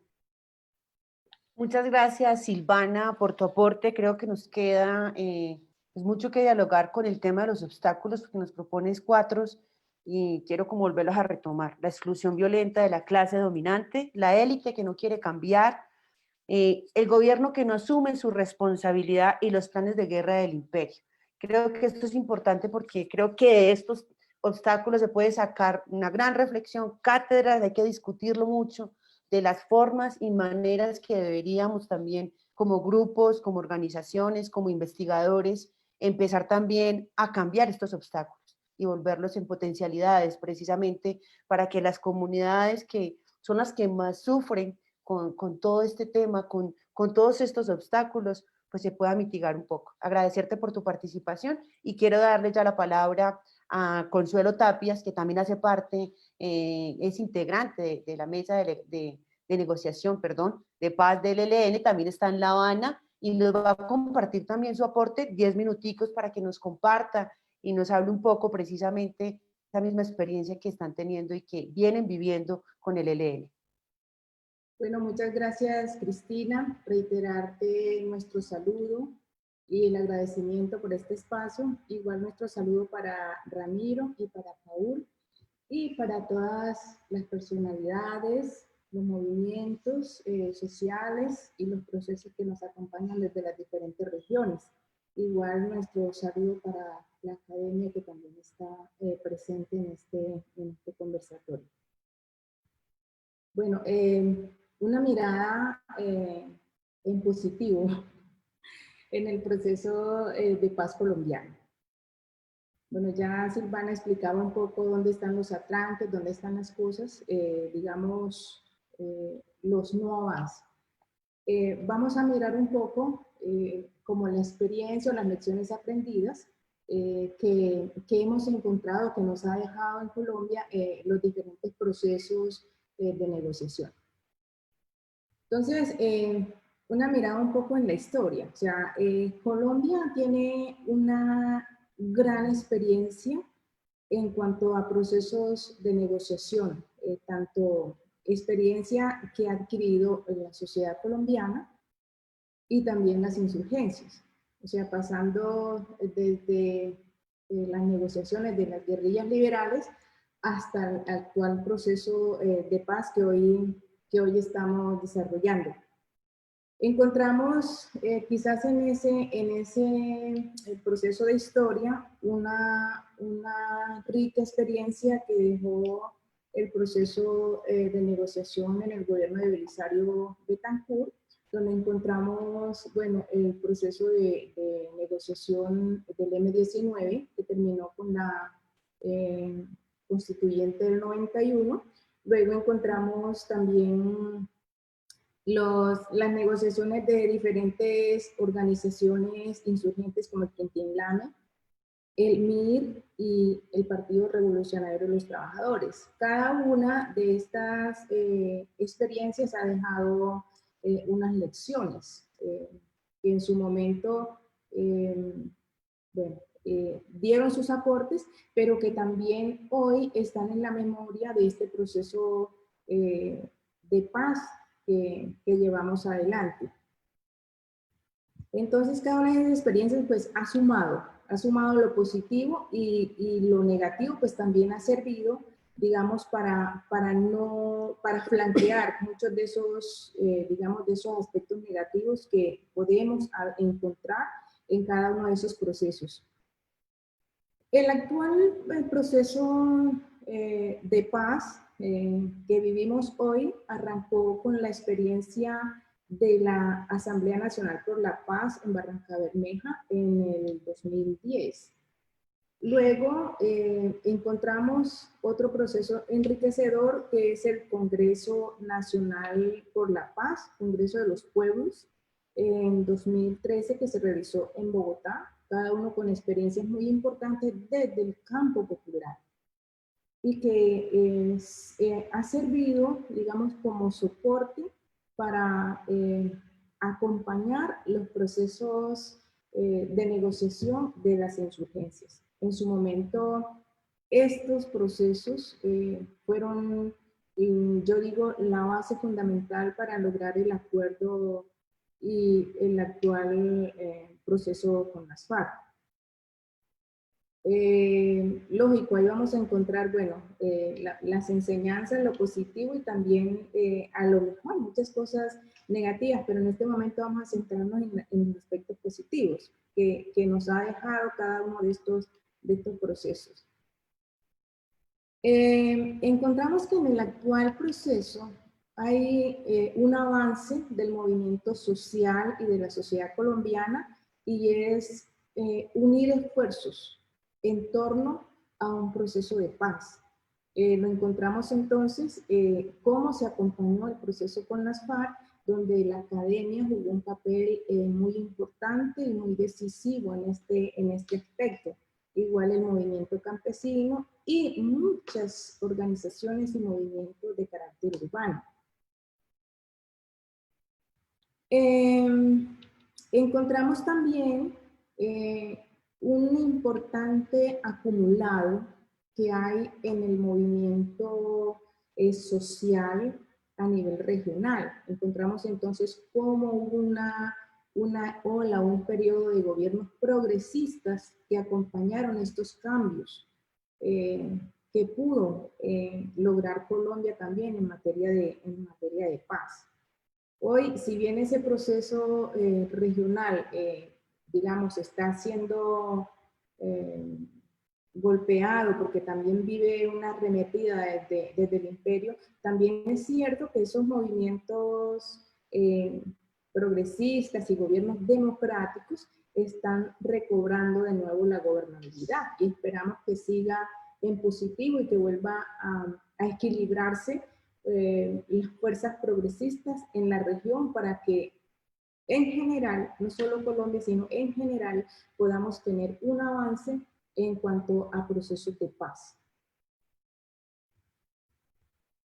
Muchas gracias, Silvana, por tu aporte. Creo que nos queda pues mucho que dialogar con el tema de los obstáculos, porque nos propones 4 y quiero como volverlos a retomar. La exclusión violenta de la clase dominante, la élite que no quiere cambiar, el gobierno que no asume su responsabilidad y los planes de guerra del imperio. Creo que esto es importante porque creo que de estos obstáculos se puede sacar una gran reflexión, cátedras, hay que discutirlo mucho, de las formas y maneras que deberíamos también como grupos, como organizaciones, como investigadores, empezar también a cambiar estos obstáculos y volverlos en potencialidades precisamente para que las comunidades que son las que más sufren con todo este tema, con todos estos obstáculos, pues se pueda mitigar un poco. Agradecerte por tu participación y quiero darle ya la palabra a Consuelo Tapias, que también hace parte, es integrante de la mesa de negociación, perdón, de paz del ELN, también está en La Habana y nos va a compartir también su aporte, 10 minuticos para que nos comparta y nos hable un poco precisamente esa misma experiencia que están teniendo y que vienen viviendo con el ELN. Bueno, muchas gracias, Cristina. Reiterarte nuestro saludo y el agradecimiento por este espacio. Igual nuestro saludo para Ramiro y para Paul y para todas las personalidades, los movimientos sociales y los procesos que nos acompañan desde las diferentes regiones. Igual nuestro saludo para la academia que también está presente en este conversatorio. Bueno, una mirada en positivo en el proceso de paz colombiano. Bueno, ya Silvana explicaba un poco dónde están los atranques, dónde están las cosas, digamos, los no avances. Vamos a mirar un poco como la experiencia o las lecciones aprendidas que hemos encontrado, que nos ha dejado en Colombia los diferentes procesos de negociación. Entonces, una mirada un poco en la historia. O sea, Colombia tiene una gran experiencia en cuanto a procesos de negociación, tanto experiencia que ha adquirido en la sociedad colombiana y también las insurgencias. O sea, pasando desde las negociaciones de las guerrillas liberales hasta el actual proceso de paz que hoy estamos desarrollando. Encontramos quizás en ese proceso de historia una rica experiencia que dejó el proceso de negociación en el gobierno de Belisario Betancur, donde encontramos, bueno, el proceso de negociación del M-19, que terminó con la constituyente del 91. Luego encontramos también las negociaciones de diferentes organizaciones insurgentes como el Quintín Lame, el MIR y el Partido Revolucionario de los Trabajadores. Cada una de estas experiencias ha dejado unas lecciones que en su momento bueno, dieron sus aportes, pero que también hoy están en la memoria de este proceso de paz que llevamos adelante. Entonces, cada una de esas experiencias pues ha sumado lo positivo y lo negativo pues también ha servido, digamos, para flanquear muchos de esos, digamos, de esos aspectos negativos que podemos encontrar en cada uno de esos procesos. El actual proceso de paz que vivimos hoy arrancó con la experiencia de la Asamblea Nacional por la Paz en Barranca Bermeja en el 2010. Luego encontramos otro proceso enriquecedor que es el Congreso Nacional por la Paz, Congreso de los Pueblos, en 2013 que se realizó en Bogotá, cada uno con experiencias muy importantes desde el campo popular y que ha servido, digamos, como soporte para acompañar los procesos de negociación de las insurgencias. En su momento, estos procesos fueron, yo digo, la base fundamental para lograr el acuerdo y el actual proceso con las FARC. Lógico, ahí vamos a encontrar, bueno, las enseñanzas, lo positivo y también a lo mejor muchas cosas negativas, pero en este momento vamos a centrarnos en los aspectos positivos que nos ha dejado cada uno de estos procesos. Encontramos que en el actual proceso hay un avance del movimiento social y de la sociedad colombiana y es unir esfuerzos en torno a un proceso de paz. Lo encontramos entonces cómo se acompañó el proceso con las FARC, donde la academia jugó un papel muy importante y muy decisivo en este aspecto. Igual el movimiento campesino y muchas organizaciones y movimientos de carácter urbano. Encontramos también un importante acumulado que hay en el movimiento social a nivel regional. Encontramos entonces cómo hubo una ola, un periodo de gobiernos progresistas que acompañaron estos cambios que pudo lograr Colombia también en materia de paz. Hoy, si bien ese proceso regional, digamos, está siendo golpeado porque también vive una arremetida desde el imperio, también es cierto que esos movimientos progresistas y gobiernos democráticos están recobrando de nuevo la gobernabilidad y esperamos que siga en positivo y que vuelva a equilibrarse las fuerzas progresistas en la región para que en general, no solo Colombia, sino en general, podamos tener un avance en cuanto a procesos de paz.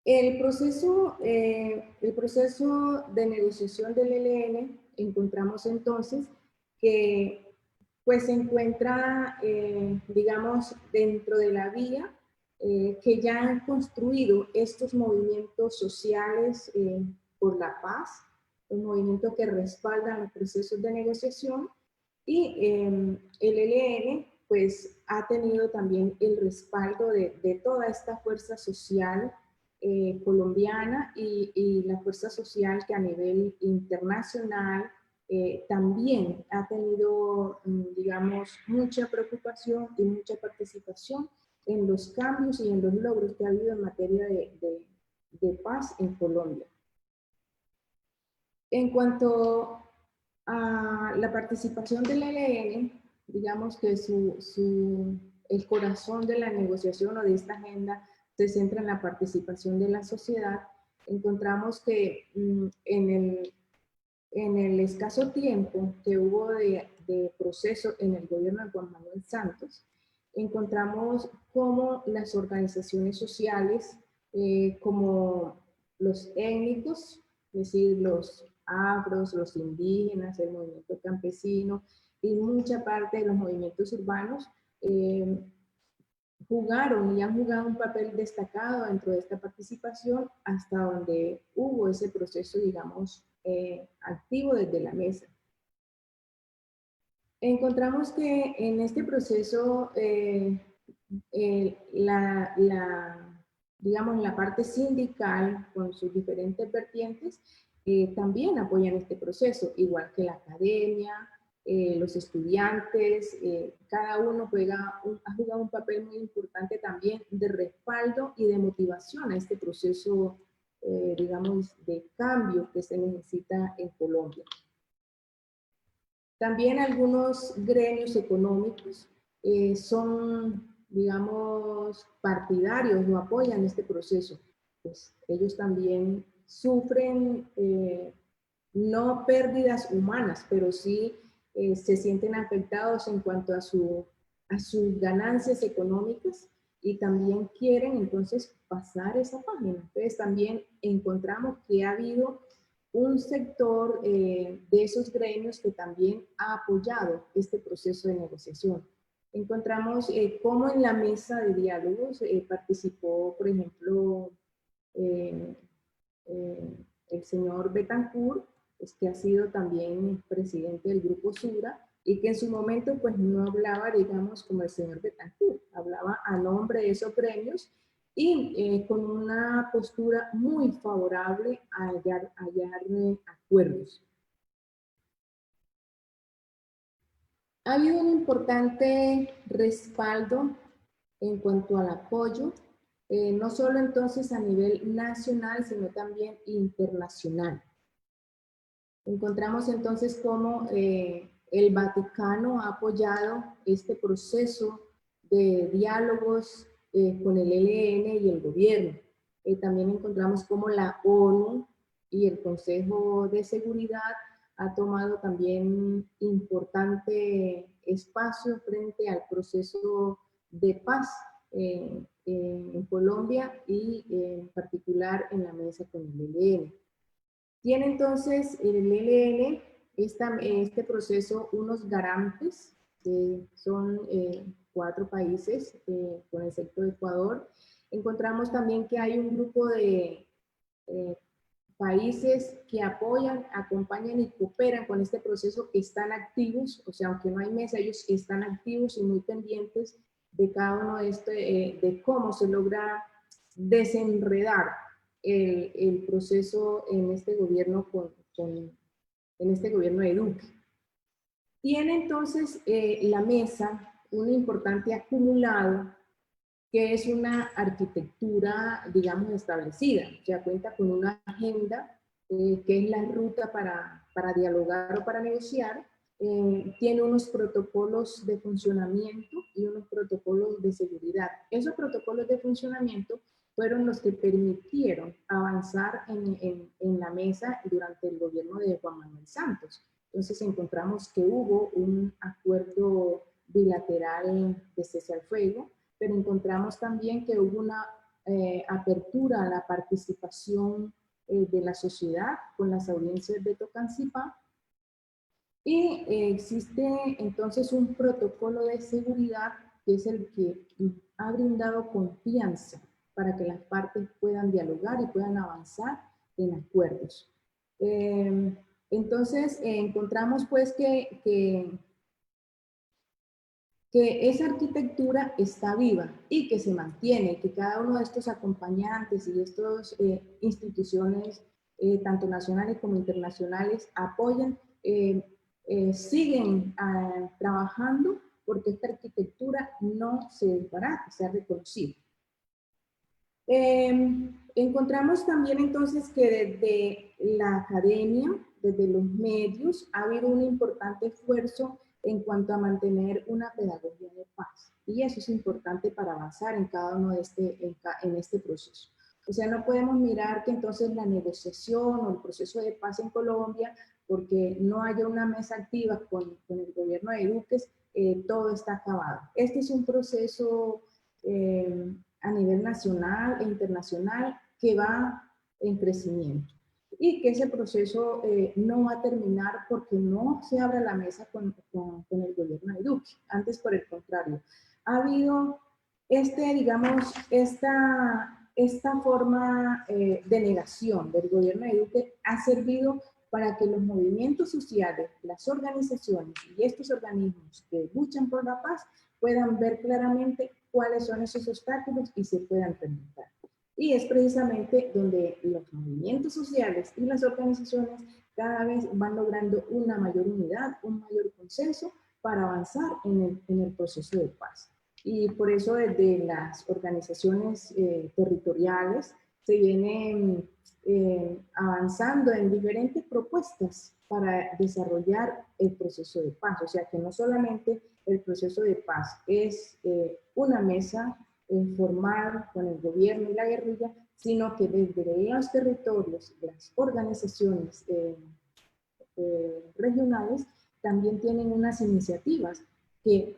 El proceso de negociación del ELN, encontramos entonces que pues se encuentra, digamos, dentro de la vía que ya han construido estos movimientos sociales por la paz, los movimientos que respaldan los procesos de negociación, y el ELN pues ha tenido también el respaldo de toda esta fuerza social colombiana y la fuerza social que a nivel internacional también ha tenido, digamos, mucha preocupación y mucha participación en los cambios y en los logros que ha habido en materia de paz en Colombia. En cuanto a la participación del ELN, digamos que el corazón de la negociación o de esta agenda se centra en la participación de la sociedad. Encontramos que en el escaso tiempo que hubo de proceso en el gobierno de Juan Manuel Santos, encontramos cómo las organizaciones sociales, como los étnicos, es decir, los afros, los indígenas, el movimiento campesino y mucha parte de los movimientos urbanos, jugaron y han jugado un papel destacado dentro de esta participación hasta donde hubo ese proceso, digamos, activo desde la mesa. Encontramos que en este proceso digamos, la parte sindical con sus diferentes vertientes también apoyan este proceso, igual que la academia, los estudiantes, cada uno ha jugado un papel muy importante también de respaldo y de motivación a este proceso, digamos, de cambio que se necesita en Colombia. También algunos gremios económicos son, digamos, partidarios o apoyan este proceso. Pues ellos también sufren no pérdidas humanas, pero sí se sienten afectados en cuanto a sus ganancias económicas y también quieren entonces pasar esa página. Entonces también encontramos que ha habido un sector de esos gremios que también ha apoyado este proceso de negociación. Encontramos cómo en la mesa de diálogos participó, por ejemplo, el señor Betancourt, que ha sido también presidente del Grupo Sura, y que en su momento pues no hablaba, digamos, como el señor Betancourt, hablaba a nombre de esos gremios y con una postura muy favorable a hallar acuerdos. Ha habido un importante respaldo en cuanto al apoyo, no solo entonces a nivel nacional, sino también internacional. Encontramos entonces cómo el Vaticano ha apoyado este proceso de diálogos con el ELN y el gobierno. También encontramos cómo la ONU y el Consejo de Seguridad ha tomado también importante espacio frente al proceso de paz en Colombia y en particular en la mesa con el ELN. Tiene entonces el ELN, este proceso, unos garantes, que son 4 países, con excepto de Ecuador. Encontramos también que hay un grupo de países que apoyan, acompañan y cooperan con este proceso, que están activos, o sea, aunque no hay mesa, ellos están activos y muy pendientes de cada uno de cómo se logra desenredar el proceso en este gobierno en este gobierno de Duque. Tiene entonces la mesa un importante acumulado que es una arquitectura, digamos, establecida. O sea, cuenta con una agenda que es la ruta para dialogar o para negociar. Tiene unos protocolos de funcionamiento y unos protocolos de seguridad. Esos protocolos de funcionamiento fueron los que permitieron avanzar en la mesa durante el gobierno de Juan Manuel Santos. Entonces encontramos que hubo un acuerdo bilateral de cese al fuego, pero encontramos también que hubo una apertura a la participación de la sociedad con las audiencias de Tocancipá, y existe entonces un protocolo de seguridad que es el que ha brindado confianza para que las partes puedan dialogar y puedan avanzar en acuerdos. Entonces encontramos pues que esa arquitectura está viva y que se mantiene, que cada uno de estos acompañantes y estas instituciones, tanto nacionales como internacionales, apoyan, siguen trabajando porque esta arquitectura no se desbarata, se ha reconocido. Encontramos también entonces que desde la academia, desde los medios, ha habido un importante esfuerzo en cuanto a mantener una pedagogía de paz. Y eso es importante para avanzar en cada uno de en este proceso. O sea, no podemos mirar que entonces la negociación o el proceso de paz en Colombia, porque no haya una mesa activa con el gobierno de Duque, todo está acabado. Este es un proceso a nivel nacional e internacional que va en crecimiento, y que ese proceso no va a terminar porque no se abra la mesa con el gobierno de Duque. Antes, por el contrario, ha habido digamos, esta forma de negación del gobierno de Duque ha servido para que los movimientos sociales, las organizaciones y estos organismos que luchan por la paz puedan ver claramente cuáles son esos obstáculos y se puedan remontar. Y es precisamente donde los movimientos sociales y las organizaciones cada vez van logrando una mayor unidad, un mayor consenso para avanzar en el proceso de paz. Y por eso desde las organizaciones territoriales se vienen avanzando en diferentes propuestas para desarrollar el proceso de paz. O sea que no solamente el proceso de paz es una mesa formal con el gobierno y la guerrilla, sino que desde los territorios, las organizaciones regionales también tienen unas iniciativas que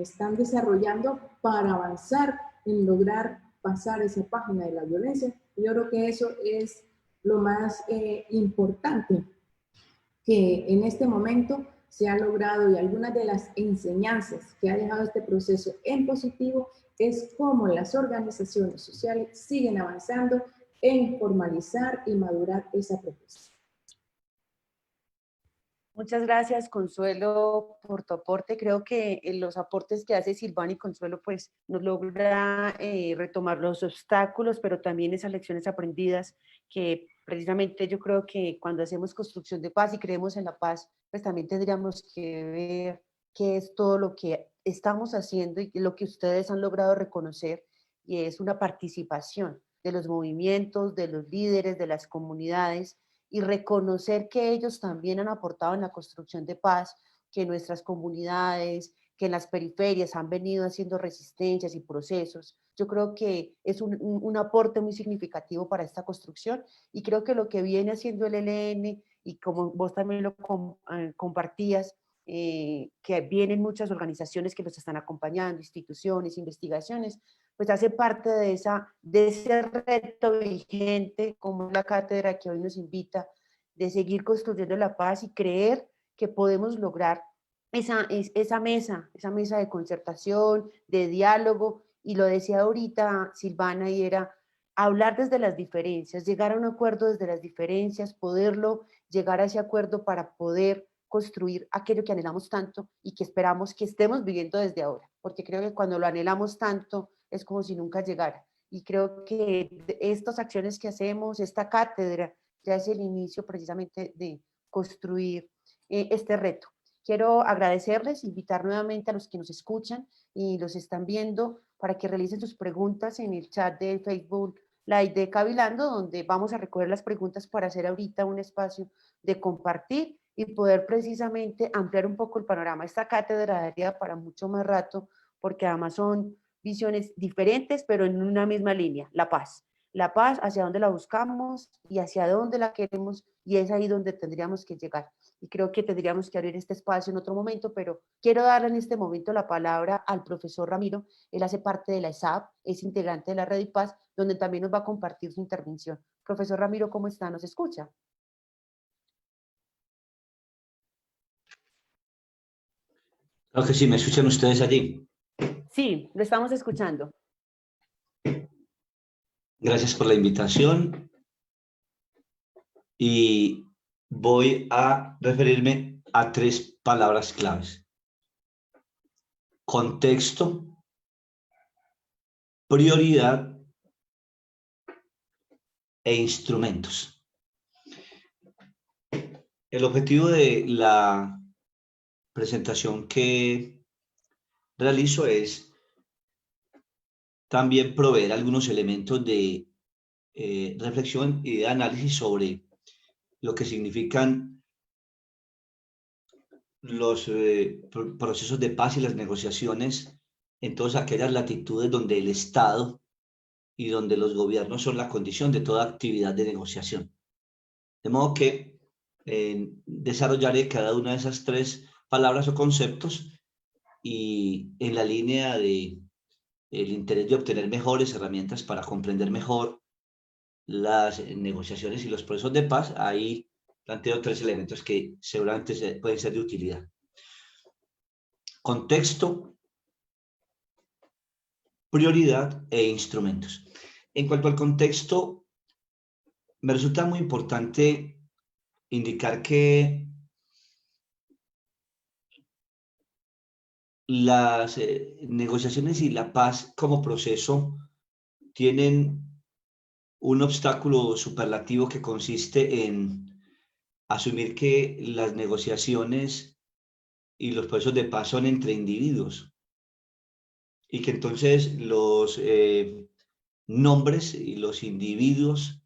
están desarrollando para avanzar en lograr pasar esa página de la violencia. Yo creo que eso es lo más importante que en este momento se ha logrado y algunas de las enseñanzas que ha dejado este proceso en positivo es cómo las organizaciones sociales siguen avanzando en formalizar y madurar esa propuesta. Muchas gracias, Consuelo, por tu aporte. Creo que los aportes que hace Silvana y Consuelo pues nos logra retomar los obstáculos, pero también esas lecciones aprendidas que precisamente yo creo que cuando hacemos construcción de paz y creemos en la paz, pues también tendríamos que ver qué es todo lo que estamos haciendo y lo que ustedes han logrado reconocer, y es una participación de los movimientos, de los líderes, de las comunidades, y reconocer que ellos también han aportado en la construcción de paz, que nuestras comunidades, que en las periferias han venido haciendo resistencias y procesos. Yo creo que es un aporte muy significativo para esta construcción, y creo que lo que viene haciendo el ELN, y como vos también lo compartías, que vienen muchas organizaciones que los están acompañando, instituciones, investigaciones, pues hace parte de ese reto vigente, como la cátedra que hoy nos invita, de seguir construyendo la paz y creer que podemos lograr esa mesa de concertación, de diálogo, y lo decía ahorita Silvana, y era hablar desde las diferencias, llegar a un acuerdo desde las diferencias, poderlo llegar a ese acuerdo para poder construir aquello que anhelamos tanto y que esperamos que estemos viviendo desde ahora, porque creo que cuando lo anhelamos tanto es como si nunca llegara. Y creo que estas acciones que hacemos, esta cátedra, ya es el inicio precisamente de construir este reto. Quiero agradecerles, invitar nuevamente a los que nos escuchan y los están viendo para que realicen sus preguntas en el chat de Facebook Live de Cabilando, donde vamos a recoger las preguntas para hacer ahorita un espacio de compartir y poder precisamente ampliar un poco el panorama. Esta cátedra daría para mucho más rato, porque además son visiones diferentes, pero en una misma línea, la paz. La paz, hacia dónde la buscamos y hacia dónde la queremos, y es ahí donde tendríamos que llegar. Y creo que tendríamos que abrir este espacio en otro momento, pero quiero darle en este momento la palabra al profesor Ramiro. Él hace parte de la ESAP, es integrante de la Red y Paz, donde también nos va a compartir su intervención. Profesor Ramiro, ¿cómo está? ¿Nos escucha? Creo que sí, ¿me escuchan ustedes allí? Sí, lo estamos escuchando. Gracias por la invitación y voy a referirme a 3 palabras claves: contexto, prioridad e instrumentos. El objetivo de la presentación que realizo es también proveer algunos elementos de reflexión y de análisis sobre lo que significan los procesos de paz y las negociaciones en todas aquellas latitudes donde el Estado y donde los gobiernos son la condición de toda actividad de negociación. De modo que desarrollaré cada una de esas 3 palabras o conceptos, y en la línea de el interés de obtener mejores herramientas para comprender mejor las negociaciones y los procesos de paz, ahí planteo 3 elementos que seguramente pueden ser de utilidad. Contexto, prioridad e instrumentos. En cuanto al contexto, me resulta muy importante indicar que las negociaciones y la paz como proceso tienen un obstáculo superlativo que consiste en asumir que las negociaciones y los procesos de paz son entre individuos, y que entonces los nombres y los individuos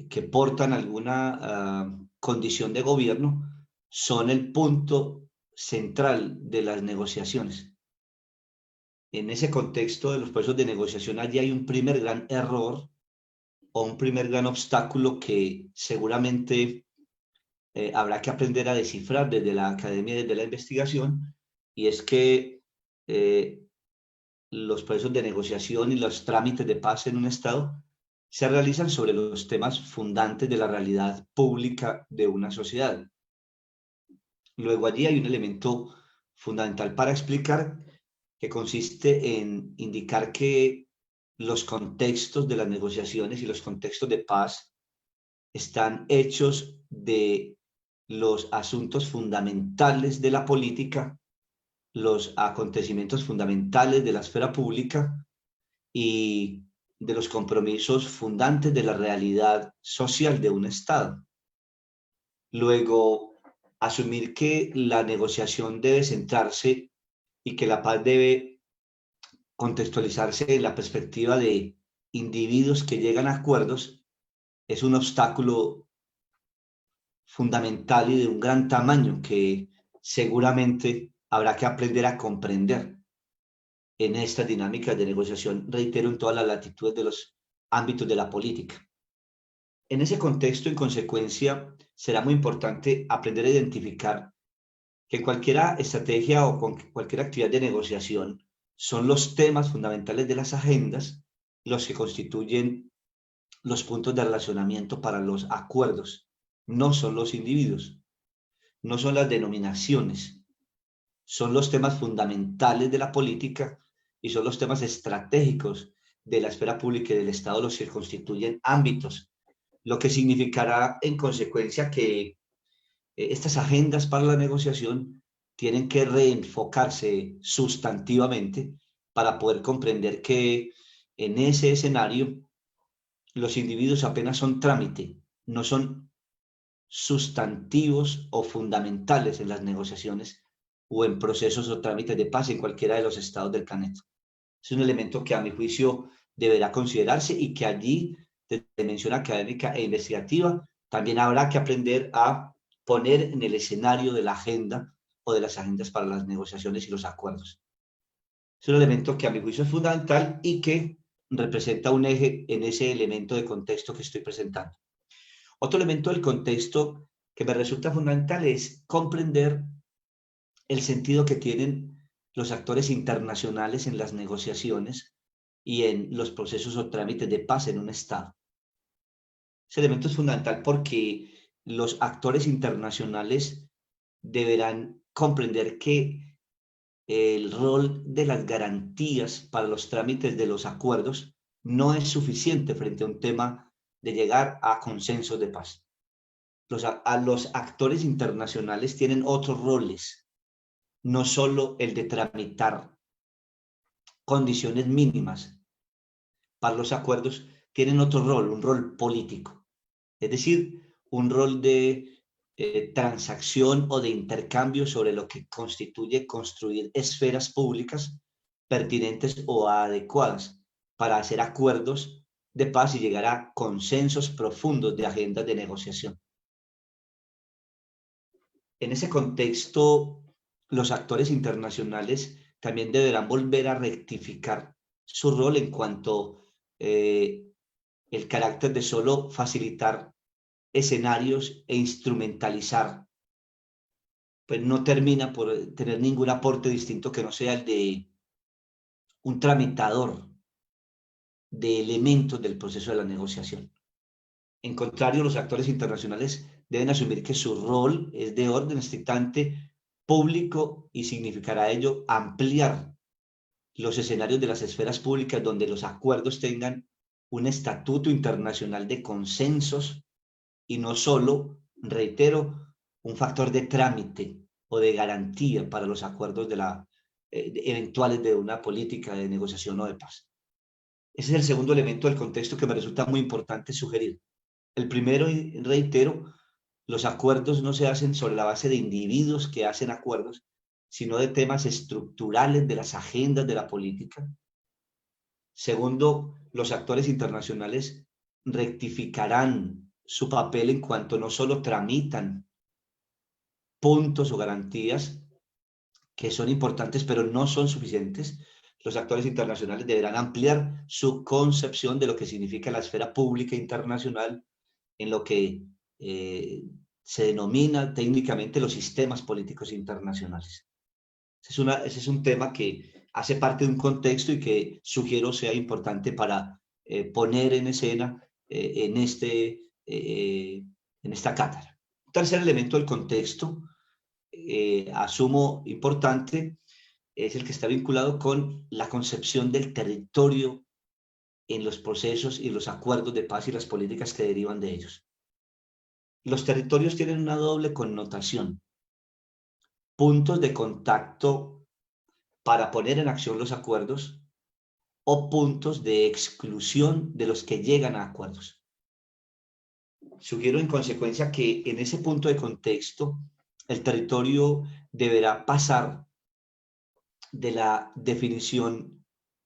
que portan alguna condición de gobierno son el punto central de las negociaciones. En ese contexto de los procesos de negociación, allí hay un primer gran error o un primer gran obstáculo que seguramente habrá que aprender a descifrar desde la academia y desde la investigación, y es que los procesos de negociación y los trámites de paz en un Estado se realizan sobre los temas fundantes de la realidad pública de una sociedad. Luego allí hay un elemento fundamental para explicar que consiste en indicar que los contextos de las negociaciones y los contextos de paz están hechos de los asuntos fundamentales de la política, los acontecimientos fundamentales de la esfera pública y de los compromisos fundantes de la realidad social de un Estado. Luego, asumir que la negociación debe centrarse y que la paz debe contextualizarse en la perspectiva de individuos que llegan a acuerdos es un obstáculo fundamental y de un gran tamaño que seguramente habrá que aprender a comprender en estas dinámicas de negociación, reitero, en todas las latitudes de los ámbitos de la política. En ese contexto, en consecuencia, será muy importante aprender a identificar que cualquier estrategia o cualquier actividad de negociación son los temas fundamentales de las agendas los que constituyen los puntos de relacionamiento para los acuerdos. No son los individuos, no son las denominaciones, son los temas fundamentales de la política y son los temas estratégicos de la esfera pública y del Estado los que constituyen ámbitos, lo que significará en consecuencia que estas agendas para la negociación tienen que reenfocarse sustantivamente para poder comprender que en ese escenario los individuos apenas son trámite, no son sustantivos o fundamentales en las negociaciones o en procesos o trámites de paz en cualquiera de los estados del planeta. Es un elemento que a mi juicio deberá considerarse y que allí, desde dimensión académica e investigativa, también habrá que aprender a poner en el escenario de la agenda o de las agendas para las negociaciones y los acuerdos. Es un elemento que a mi juicio es fundamental y que representa un eje en ese elemento de contexto que estoy presentando. Otro elemento del contexto que me resulta fundamental es comprender el sentido que tienen los actores internacionales en las negociaciones y en los procesos o trámites de paz en un Estado. Ese elemento es fundamental porque los actores internacionales deberán comprender que el rol de las garantías para los trámites de los acuerdos no es suficiente frente a un tema de llegar a consensos de paz. Los actores internacionales tienen otros roles, no solo el de tramitar condiciones mínimas para los acuerdos, tienen otro rol, un rol político, es decir, un rol de transacción o de intercambio sobre lo que constituye construir esferas públicas pertinentes o adecuadas para hacer acuerdos de paz y llegar a consensos profundos de agendas de negociación. En ese contexto, los actores internacionales también deberán volver a rectificar su rol en cuanto el carácter de solo facilitar escenarios e instrumentalizar, pues no termina por tener ningún aporte distinto que no sea el de un tramitador de elementos del proceso de la negociación. En contrario, los actores internacionales deben asumir que su rol es de orden estrictamente público y significará ello ampliar los escenarios de las esferas públicas donde los acuerdos tengan un estatuto internacional de consensos y no solo, reitero, un factor de trámite o de garantía para los acuerdos eventuales de una política de negociación o de paz. Ese es el segundo elemento del contexto que me resulta muy importante sugerir. El primero, y reitero, los acuerdos no se hacen sobre la base de individuos que hacen acuerdos, sino de temas estructurales de las agendas de la política. Segundo, los actores internacionales rectificarán su papel en cuanto no solo tramitan puntos o garantías que son importantes, pero no son suficientes. Los actores internacionales deberán ampliar su concepción de lo que significa la esfera pública internacional en lo que se denomina técnicamente los sistemas políticos internacionales. Ese es un tema que hace parte de un contexto y que sugiero sea importante para poner en escena en esta cátedra. Tercer elemento del contexto, asumo importante, es el que está vinculado con la concepción del territorio en los procesos y los acuerdos de paz y las políticas que derivan de ellos. Los territorios tienen una doble connotación: puntos de contacto para poner en acción los acuerdos o puntos de exclusión de los que llegan a acuerdos. Sugiero en consecuencia que en ese punto de contexto el territorio deberá pasar de la definición,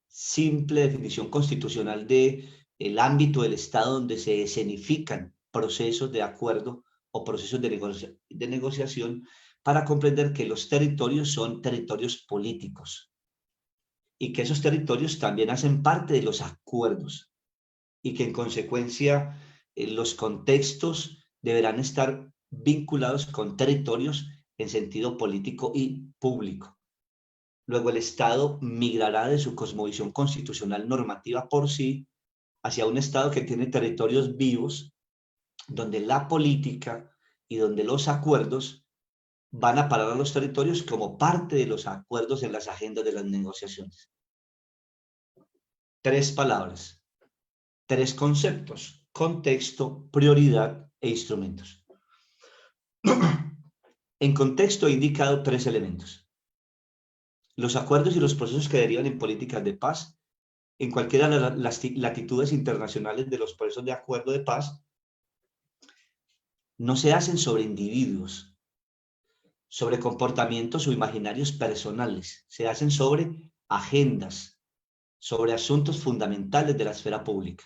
simple definición constitucional de el ámbito del Estado donde se escenifican procesos de acuerdo o procesos de negociación, para comprender que los territorios son territorios políticos y que esos territorios también hacen parte de los acuerdos y que en consecuencia los contextos deberán estar vinculados con territorios en sentido político y público. Luego el Estado migrará de su cosmovisión constitucional normativa por sí hacia un Estado que tiene territorios vivos, donde la política y donde los acuerdos van a parar a los territorios como parte de los acuerdos en las agendas de las negociaciones. Tres palabras, tres conceptos: contexto, prioridad e instrumentos. En contexto he indicado tres elementos: los acuerdos y los procesos que derivan en políticas de paz. En cualquiera de las latitudes internacionales de los procesos de acuerdo de paz no se hacen sobre individuos, sobre comportamientos o imaginarios personales, se hacen sobre agendas, sobre asuntos fundamentales de la esfera pública.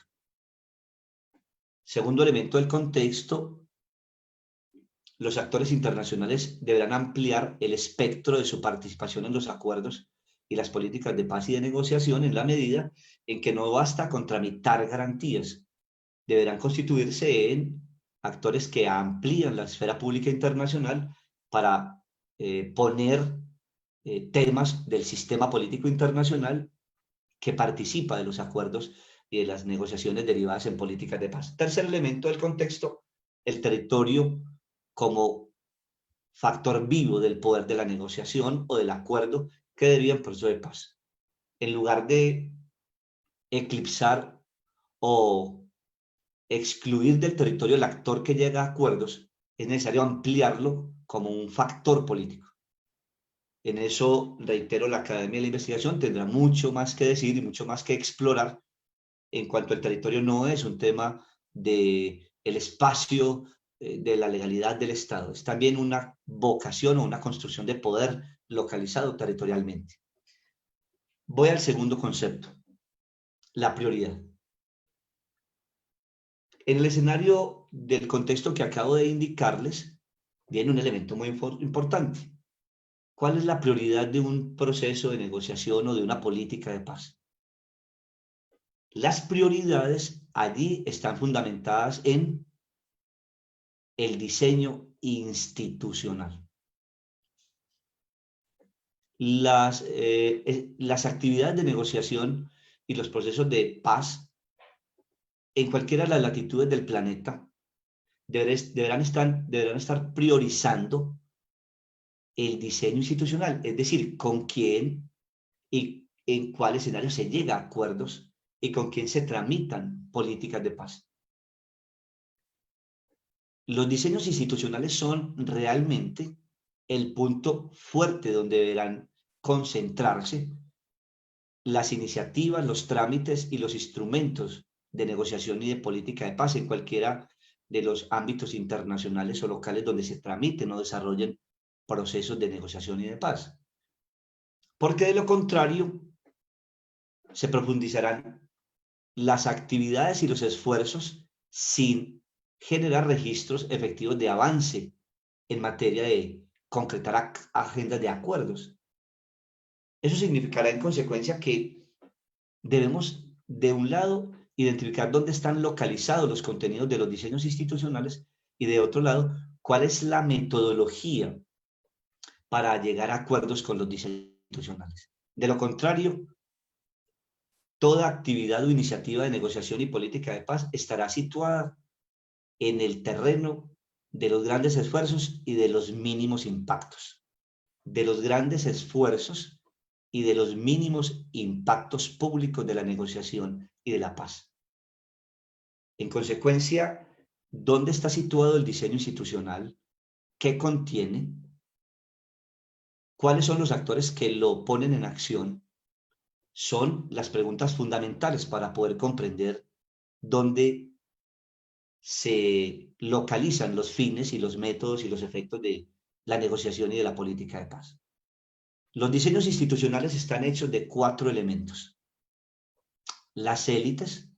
Segundo elemento del contexto: los actores internacionales deberán ampliar el espectro de su participación en los acuerdos y las políticas de paz y de negociación en la medida en que no basta con tramitar garantías. Deberán constituirse en actores que amplían la esfera pública internacional para poner temas del sistema político internacional que participa de los acuerdos y de las negociaciones derivadas en políticas de paz. Tercer elemento del contexto: el territorio como factor vivo del poder de la negociación o del acuerdo que deriva en proceso de paz. En lugar de eclipsar o excluir del territorio el actor que llega a acuerdos, es necesario ampliarlo como un factor político. En eso, reitero, la Academia de la Investigación tendrá mucho más que decir y mucho más que explorar, en cuanto el territorio no es un tema del espacio de la legalidad del Estado, es también una vocación o una construcción de poder localizado territorialmente. Voy al segundo concepto: la prioridad. En el escenario del contexto que acabo de indicarles, viene un elemento muy importante. ¿Cuál es la prioridad de un proceso de negociación o de una política de paz? Las prioridades allí están fundamentadas en el diseño institucional. Las actividades de negociación y los procesos de paz en cualquiera de las latitudes del planeta deberán estar priorizando el diseño institucional, es decir, con quién y en cuál escenario se llega a acuerdos y con quién se tramitan políticas de paz. Los diseños institucionales son realmente el punto fuerte donde deberán concentrarse las iniciativas, los trámites y los instrumentos de negociación y de política de paz en cualquiera de los ámbitos internacionales o locales donde se tramiten o desarrollen procesos de negociación y de paz. Porque de lo contrario, se profundizarán las actividades y los esfuerzos sin generar registros efectivos de avance en materia de concretar agendas de acuerdos. Eso significará en consecuencia que debemos, de un lado, identificar dónde están localizados los contenidos de los diseños institucionales y, de otro lado, cuál es la metodología para llegar a acuerdos con los diseños institucionales. De lo contrario, toda actividad o iniciativa de negociación y política de paz estará situada en el terreno de los grandes esfuerzos y de los mínimos impactos. De los grandes esfuerzos y de los mínimos impactos públicos de la negociación y de la paz. En consecuencia, ¿dónde está situado el diseño institucional? ¿Qué contiene? ¿Cuáles son los actores que lo ponen en acción? Son las preguntas fundamentales para poder comprender dónde se localizan los fines y los métodos y los efectos de la negociación y de la política de paz. Los diseños institucionales están hechos de 4 elementos: las élites,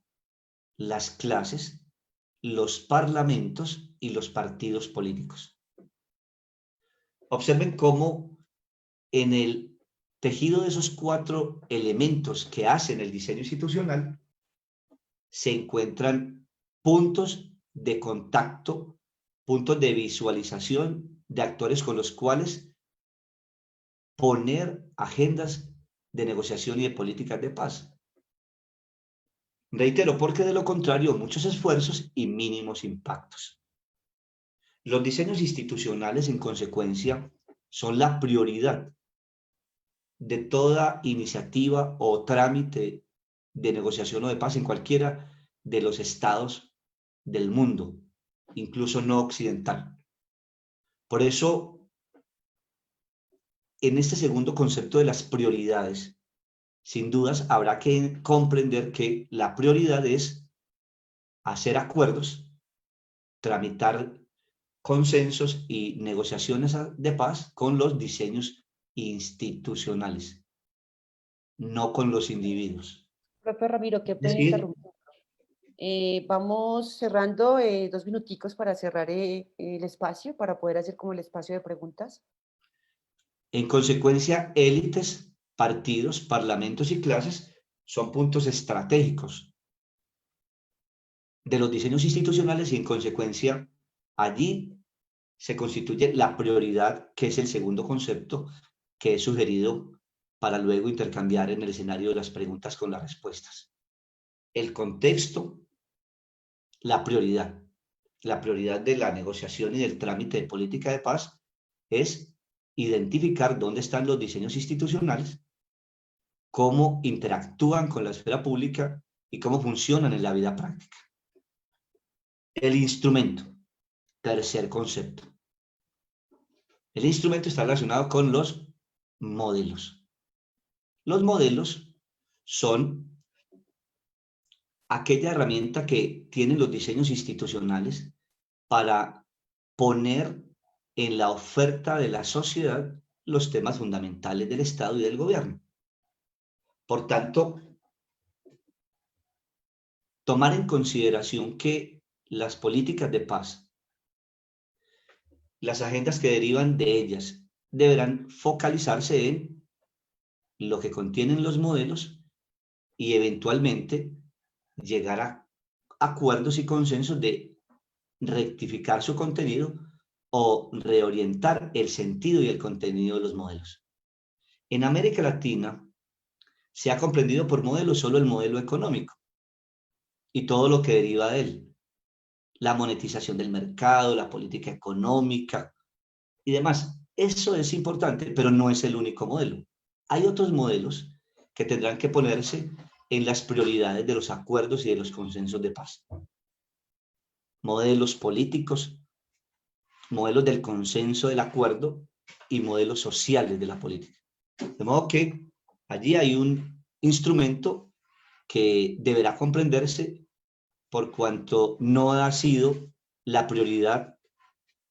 las clases, los parlamentos y los partidos políticos. Observen cómo en el tejido de esos 4 elementos que hacen el diseño institucional se encuentran puntos de contacto, puntos de visualización de actores con los cuales poner agendas de negociación y de políticas de paz. Reitero, porque de lo contrario, muchos esfuerzos y mínimos impactos. Los diseños institucionales, en consecuencia, son la prioridad de toda iniciativa o trámite de negociación o de paz en cualquiera de los estados del mundo, incluso no occidental. Por eso, en este segundo concepto de las prioridades, sin dudas habrá que comprender que la prioridad es hacer acuerdos, tramitar consensos y negociaciones de paz con los diseños institucionales, no con los individuos. Profe Ramiro, qué Es pena decir, interrumpir. Vamos cerrando 2 minuticos para cerrar el espacio, para poder hacer como el espacio de preguntas. en consecuencia, élites, partidos, parlamentos y clases son puntos estratégicos de los diseños institucionales y en consecuencia allí se constituye la prioridad, que es el segundo concepto que he sugerido para luego intercambiar en el escenario de las preguntas con las respuestas. El contexto, la prioridad de la negociación y del trámite de política de paz es identificar dónde están los diseños institucionales, cómo interactúan con la esfera pública y cómo funcionan en la vida práctica. El instrumento, tercer concepto. El instrumento está relacionado con los modelos. Los modelos son aquella herramienta que tienen los diseños institucionales para poner en la oferta de la sociedad los temas fundamentales del Estado y del gobierno. Por tanto, tomar en consideración que las políticas de paz, las agendas que derivan de ellas, deberán focalizarse en lo que contienen los modelos y eventualmente llegar a acuerdos y consensos de rectificar su contenido o reorientar el sentido y el contenido de los modelos. En América Latina se ha comprendido por modelo solo el modelo económico y todo lo que deriva de él, la monetización del mercado, la política económica y demás. Eso es importante, pero no es el único modelo. Hay otros modelos que tendrán que ponerse en las prioridades de los acuerdos y de los consensos de paz. Modelos políticos, modelos del consenso del acuerdo y modelos sociales de la política. De modo que allí hay un instrumento que deberá comprenderse por cuanto no ha sido la prioridad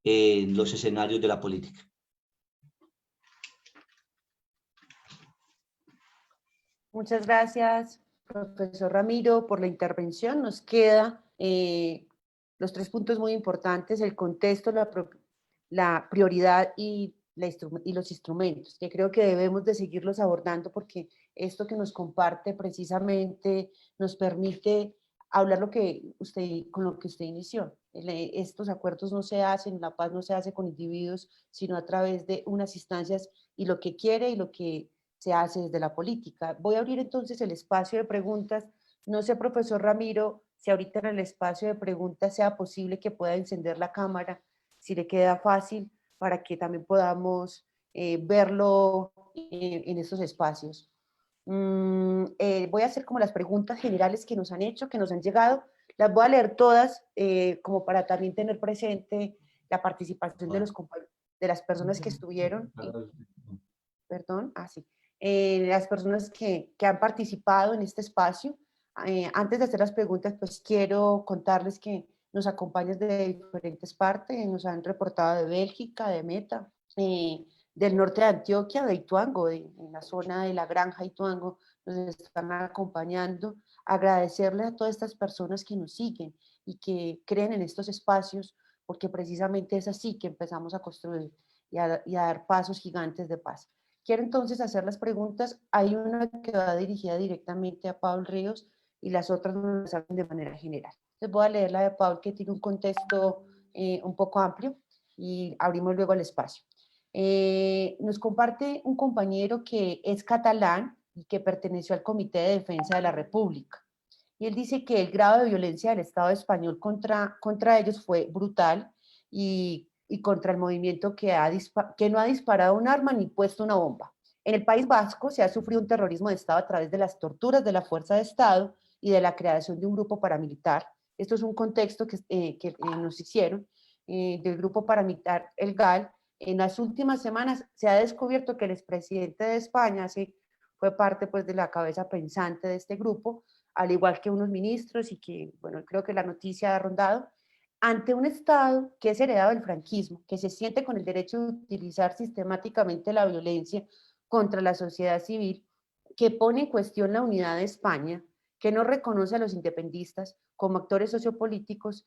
en los escenarios de la política. Muchas gracias, profesor Ramiro, por la intervención. Nos queda los 3 puntos muy importantes: el contexto, la prioridad y los instrumentos, que creo que debemos de seguirlos abordando porque esto que nos comparte precisamente nos permite hablar con lo que usted inició. Estos acuerdos no se hacen, la paz no se hace con individuos, sino a través de unas instancias, y lo que quiere y lo que se hace desde la política. Voy a abrir entonces el espacio de preguntas. No sé, profesor Ramiro, si ahorita en el espacio de preguntas sea posible que pueda encender la cámara, si le queda fácil, para que también podamos verlo en estos espacios. Voy a hacer como las preguntas generales que nos han hecho, que nos han llegado. Las voy a leer todas, como para también tener presente la participación de de las personas que estuvieron. Perdón, sí. Las personas que han participado en este espacio. Antes de hacer las preguntas, pues quiero contarles que nos acompañan de diferentes partes. Nos han reportado de Bélgica, de Meta, del norte de Antioquia, de Ituango, en la zona de la granja Ituango, nos están acompañando. Agradecerle a todas estas personas que nos siguen y que creen en estos espacios, porque precisamente es así que empezamos a construir y a dar pasos gigantes de paz. Quiero entonces hacer las preguntas. Hay una que va dirigida directamente a Paul Ríos y las otras nos hacen de manera general. Les voy a leer la de Paul, que tiene un contexto un poco amplio, y abrimos luego el espacio. Nos comparte un compañero que es catalán y que perteneció al Comité de Defensa de la República. Y él dice que el grado de violencia del Estado español contra ellos fue brutal y contra el movimiento que no ha disparado un arma ni puesto una bomba. En el País Vasco se ha sufrido un terrorismo de Estado a través de las torturas de la fuerza de Estado y de la creación de un grupo paramilitar. Esto es un contexto que nos hicieron del grupo paramilitar El GAL. En las últimas semanas se ha descubierto que el expresidente de España fue parte pues, de la cabeza pensante de este grupo, al igual que unos ministros, y que, bueno, creo que la noticia ha rondado, ante un Estado que es heredado del franquismo, que se siente con el derecho de utilizar sistemáticamente la violencia contra la sociedad civil, que pone en cuestión la unidad de España, que no reconoce a los independistas como actores sociopolíticos.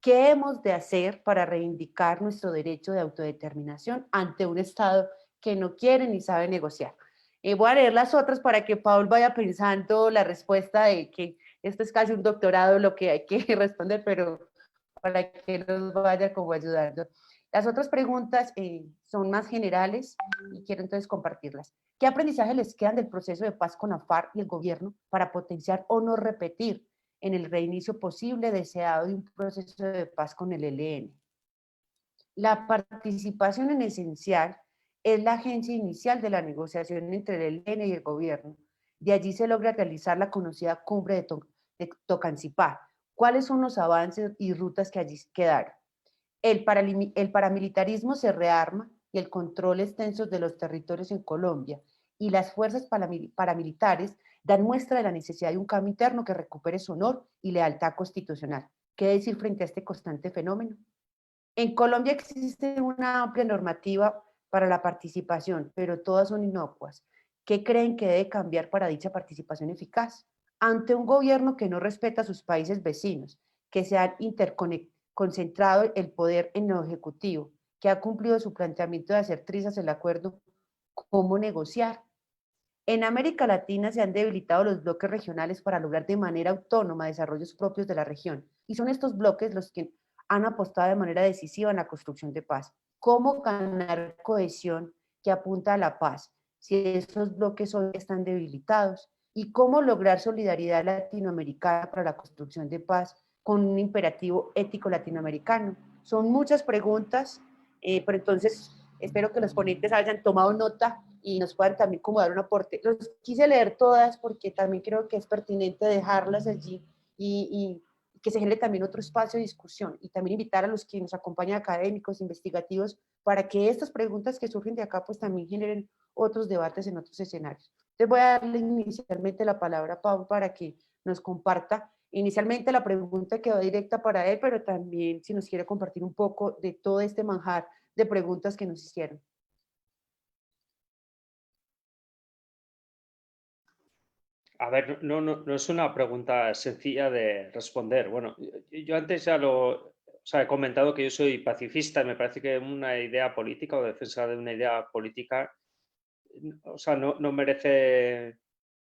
¿Qué hemos de hacer para reivindicar nuestro derecho de autodeterminación ante un Estado que no quiere ni sabe negociar? Voy a leer las otras para que Paul vaya pensando la respuesta, de que esto es casi un doctorado lo que hay que responder, pero para que nos vaya como ayudando. Las otras preguntas son más generales y quiero entonces compartirlas. ¿Qué aprendizaje les quedan del proceso de paz con la FARC y el gobierno para potenciar o no repetir en el reinicio posible deseado de un proceso de paz con el ELN? La participación en esencial es la agencia inicial de la negociación entre el ELN y el gobierno. De allí se logra realizar la conocida cumbre de Tocancipá. ¿Cuáles son los avances y rutas que allí quedaron? El paramilitarismo se rearma y el control extenso de los territorios en Colombia y las fuerzas paramilitares dan muestra de la necesidad de un cambio interno que recupere su honor y lealtad constitucional. ¿Qué decir frente a este constante fenómeno? En Colombia existe una amplia normativa para la participación, pero todas son inocuas. ¿Qué creen que debe cambiar para dicha participación eficaz? Ante un gobierno que no respeta a sus países vecinos, que se han concentrado el poder en lo ejecutivo, que ha cumplido su planteamiento de hacer trizas el acuerdo, ¿cómo negociar? En América Latina se han debilitado los bloques regionales para lograr de manera autónoma desarrollos propios de la región, y son estos bloques los que han apostado de manera decisiva en la construcción de paz. ¿Cómo ganar cohesión que apunta a la paz si esos bloques hoy están debilitados? ¿Y cómo lograr solidaridad latinoamericana para la construcción de paz con un imperativo ético latinoamericano? Son muchas preguntas, pero entonces espero que los ponentes hayan tomado nota y nos puedan también como dar un aporte. Los quise leer todas porque también creo que es pertinente dejarlas allí y que se genere también otro espacio de discusión, y también invitar a los que nos acompañan, académicos, investigativos, para que estas preguntas que surgen de acá pues también generen otros debates en otros escenarios. Entonces voy a darle inicialmente la palabra a Pau para que nos comparta inicialmente la pregunta que va directa para él, pero también si nos quiere compartir un poco de todo este manjar de preguntas que nos hicieron. A ver, no es una pregunta sencilla de responder. Bueno, yo antes ya he comentado que yo soy pacifista y me parece que una idea política o defensa de una idea política, no merece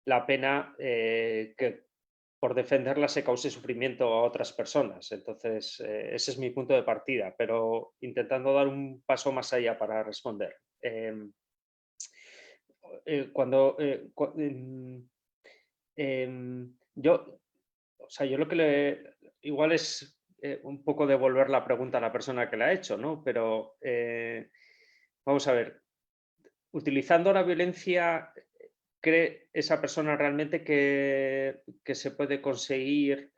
la pena que por defenderla se cause sufrimiento a otras personas. Entonces, ese es mi punto de partida, pero intentando dar un paso más allá para responder. yo lo que igual es un poco devolver la pregunta a la persona que la ha hecho, ¿no? Pero vamos a ver, utilizando la violencia, ¿cree esa persona realmente que se puede conseguir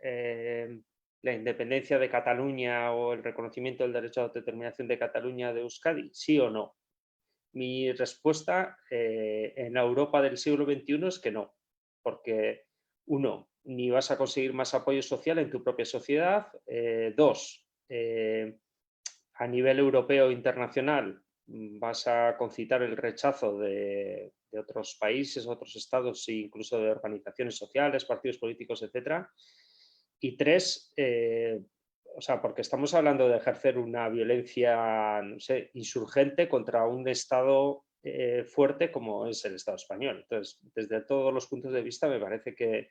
la independencia de Cataluña o el reconocimiento del derecho a la autodeterminación de Cataluña de Euskadi? ¿Sí o no? Mi respuesta en la Europa del siglo XXI es que no, porque uno, ni vas a conseguir más apoyo social en tu propia sociedad. Dos, a nivel europeo e internacional vas a concitar el rechazo de otros países, otros estados e incluso de organizaciones sociales, partidos políticos, etc. Y tres, o sea, porque estamos hablando de ejercer una violencia, no sé, insurgente contra un Estado fuerte como es el Estado español. Entonces, desde todos los puntos de vista me parece que,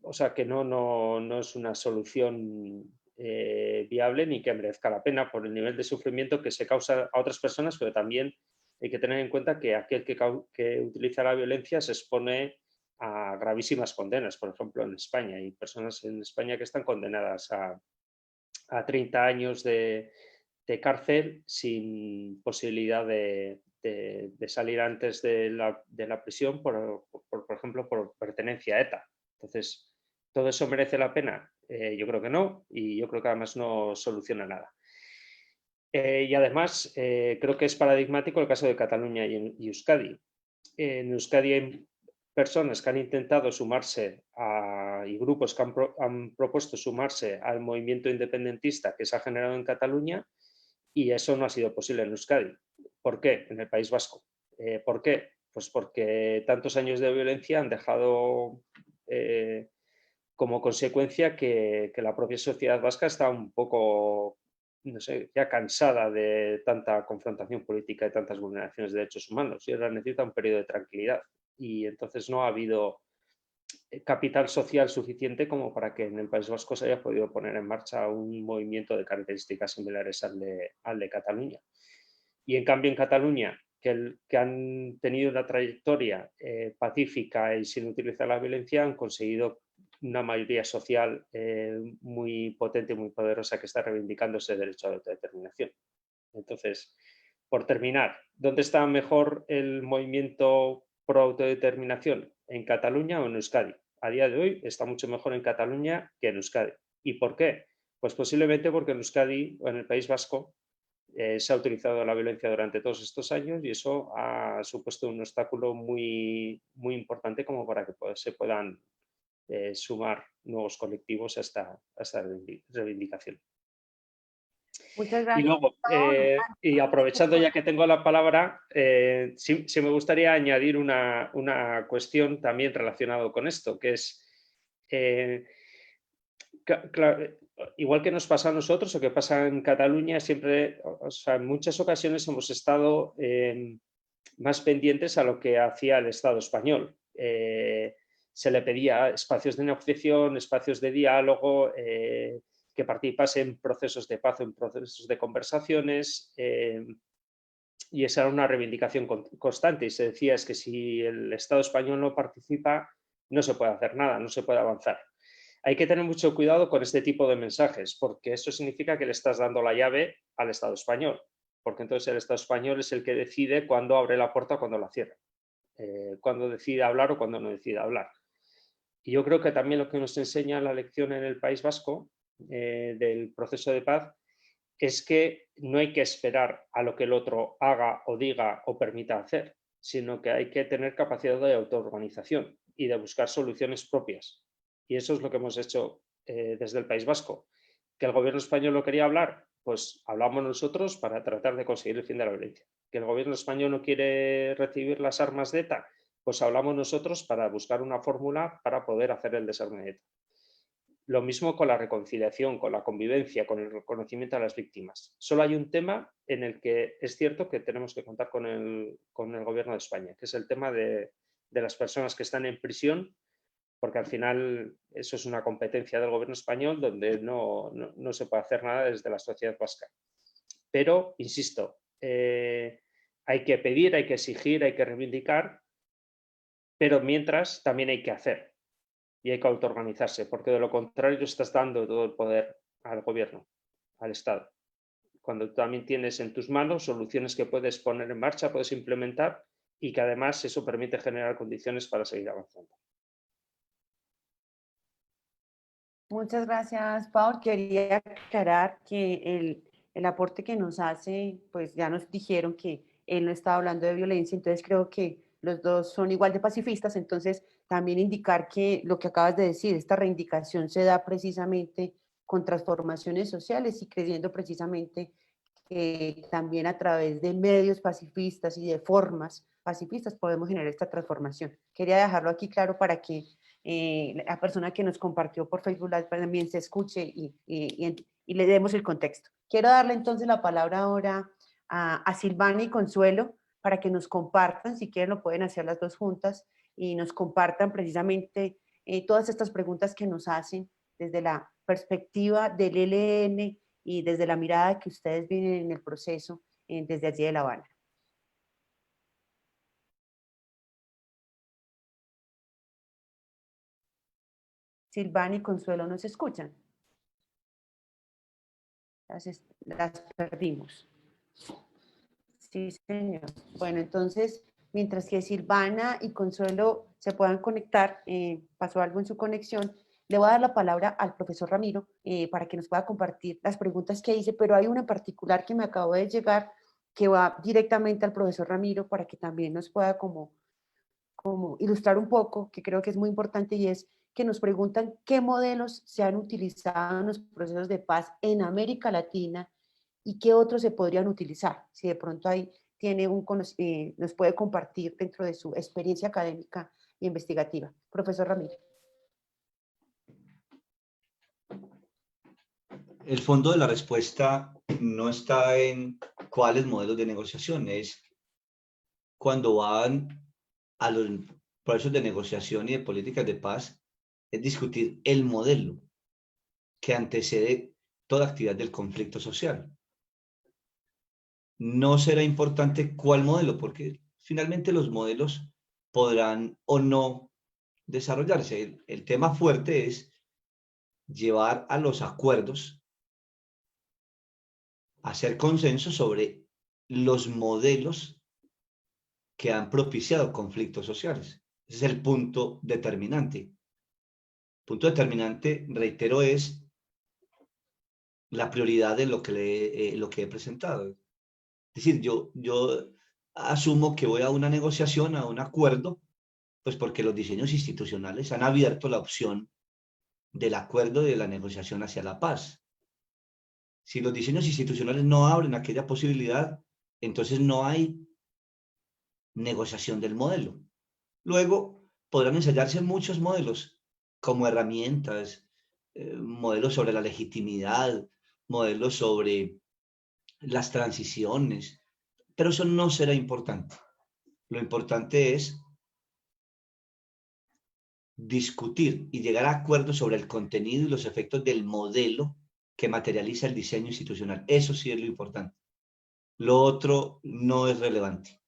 o sea, que no es una solución viable ni que merezca la pena por el nivel de sufrimiento que se causa a otras personas, pero también hay que tener en cuenta que aquel que utiliza la violencia se expone a gravísimas condenas. Por ejemplo, en España hay personas en España que están condenadas a 30 años de cárcel sin posibilidad de salir antes de la prisión, por ejemplo, por pertenencia a ETA. Entonces, ¿todo eso merece la pena? Yo creo que no, y yo creo que además no soluciona nada. Y además, creo que es paradigmático el caso de Cataluña y Euskadi. En Euskadi hay personas que han intentado sumarse y grupos que han propuesto sumarse al movimiento independentista que se ha generado en Cataluña, y eso no ha sido posible en Euskadi. ¿Por qué? En el País Vasco. ¿Por qué? Pues porque tantos años de violencia han dejado como consecuencia que la propia sociedad vasca está un poco, no sé, ya cansada de tanta confrontación política y tantas vulneraciones de derechos humanos, y ahora necesita un periodo de tranquilidad. Y entonces no ha habido capital social suficiente como para que en el País Vasco se haya podido poner en marcha un movimiento de características similares al de Cataluña. Y en cambio en Cataluña, que han tenido una trayectoria pacífica y sin utilizar la violencia, han conseguido una mayoría social muy potente y muy poderosa que está reivindicando ese derecho a la autodeterminación. Entonces, por terminar, ¿dónde está mejor el movimiento pro autodeterminación? ¿En Cataluña o en Euskadi? A día de hoy está mucho mejor en Cataluña que en Euskadi. ¿Y por qué? Pues posiblemente porque en Euskadi o en el País Vasco se ha utilizado la violencia durante todos estos años, y eso ha supuesto un obstáculo muy, muy importante como para que se puedan sumar nuevos colectivos a esta reivindicación. Muchas Y gracias. luego, y aprovechando ya que tengo la palabra, sí me gustaría añadir una cuestión también relacionada con esto, que es, igual que nos pasa a nosotros o que pasa en Cataluña, siempre, o sea, en muchas ocasiones hemos estado más pendientes a lo que hacía el Estado español. Se le pedía espacios de negociación, espacios de diálogo, que participase en procesos de paz, en procesos de conversaciones, y esa era una reivindicación constante, y se decía es que si el Estado español no participa, no se puede hacer nada, no se puede avanzar. Hay que tener mucho cuidado con este tipo de mensajes, porque eso significa que le estás dando la llave al Estado español, porque entonces el Estado español es el que decide cuándo abre la puerta o cuándo la cierra, cuándo decide hablar o cuándo no decide hablar. Y yo creo que también lo que nos enseña la lección en el País Vasco del proceso de paz es que no hay que esperar a lo que el otro haga o diga o permita hacer, sino que hay que tener capacidad de autoorganización y de buscar soluciones propias. Y eso es lo que hemos hecho desde el País Vasco. ¿Que el gobierno español no quería hablar? Pues hablamos nosotros para tratar de conseguir el fin de la violencia. ¿Que el gobierno español no quiere recibir las armas de ETA? Pues hablamos nosotros para buscar una fórmula para poder hacer el desarme de ETA. Lo mismo con la reconciliación, con la convivencia, con el reconocimiento a las víctimas. Solo hay un tema en el que es cierto que tenemos que contar con el gobierno de España, que es el tema de las personas que están en prisión, porque al final eso es una competencia del gobierno español donde no se puede hacer nada desde la sociedad vasca. Pero, insisto, Hay que pedir, hay que exigir, hay que reivindicar, pero mientras también hay que hacer y hay que autoorganizarse, porque de lo contrario estás dando todo el poder al gobierno, al Estado. Cuando tú también tienes en tus manos soluciones que puedes poner en marcha, puedes implementar y que además eso permite generar condiciones para seguir avanzando. Muchas gracias, Pau. Quería aclarar que el aporte que nos hace, pues ya nos dijeron que él no estaba hablando de violencia, entonces creo que los dos son igual de pacifistas, entonces también indicar que lo que acabas de decir, esta reivindicación se da precisamente con transformaciones sociales y creyendo precisamente que también a través de medios pacifistas y de formas pacifistas podemos generar esta transformación. Quería dejarlo aquí claro para que la persona que nos compartió por Facebook Live también se escuche y le demos el contexto. Quiero darle entonces la palabra ahora a Silvana y Consuelo para que nos compartan, si quieren lo pueden hacer las dos juntas, y nos compartan precisamente todas estas preguntas que nos hacen desde la perspectiva del ELN y desde la mirada que ustedes vienen en el proceso desde allí de La Habana. Silvana y Consuelo, ¿nos escuchan? Las perdimos. Sí, señor. Bueno, entonces, mientras que Silvana y Consuelo se puedan conectar, pasó algo en su conexión, le voy a dar la palabra al profesor Ramiro para que nos pueda compartir las preguntas que hice, pero hay una en particular que me acabó de llegar que va directamente al profesor Ramiro para que también nos pueda como ilustrar un poco, que creo que es muy importante, y es que nos preguntan qué modelos se han utilizado en los procesos de paz en América Latina y qué otros se podrían utilizar. Si de pronto ahí tiene nos puede compartir dentro de su experiencia académica e investigativa. Profesor Ramírez. El fondo de la respuesta no está en cuáles modelos de negociación, es cuando van a los procesos de negociación y de políticas de paz, es discutir el modelo que antecede toda actividad del conflicto social. No será importante cuál modelo, porque finalmente los modelos podrán o no desarrollarse. El tema fuerte es llevar a los acuerdos, hacer consenso sobre los modelos que han propiciado conflictos sociales. Ese es el punto determinante. El punto determinante, reitero, es la prioridad de lo que he presentado. Es decir, yo asumo que voy a una negociación, a un acuerdo, pues porque los diseños institucionales han abierto la opción del acuerdo y de la negociación hacia la paz. Si los diseños institucionales no abren aquella posibilidad, entonces no hay negociación del modelo. Luego podrán ensayarse muchos modelos como herramientas, modelos sobre la legitimidad, modelos sobre las transiciones, pero eso no será importante. Lo importante es discutir y llegar a acuerdos sobre el contenido y los efectos del modelo que materializa el diseño institucional. Eso sí es lo importante. Lo otro no es relevante.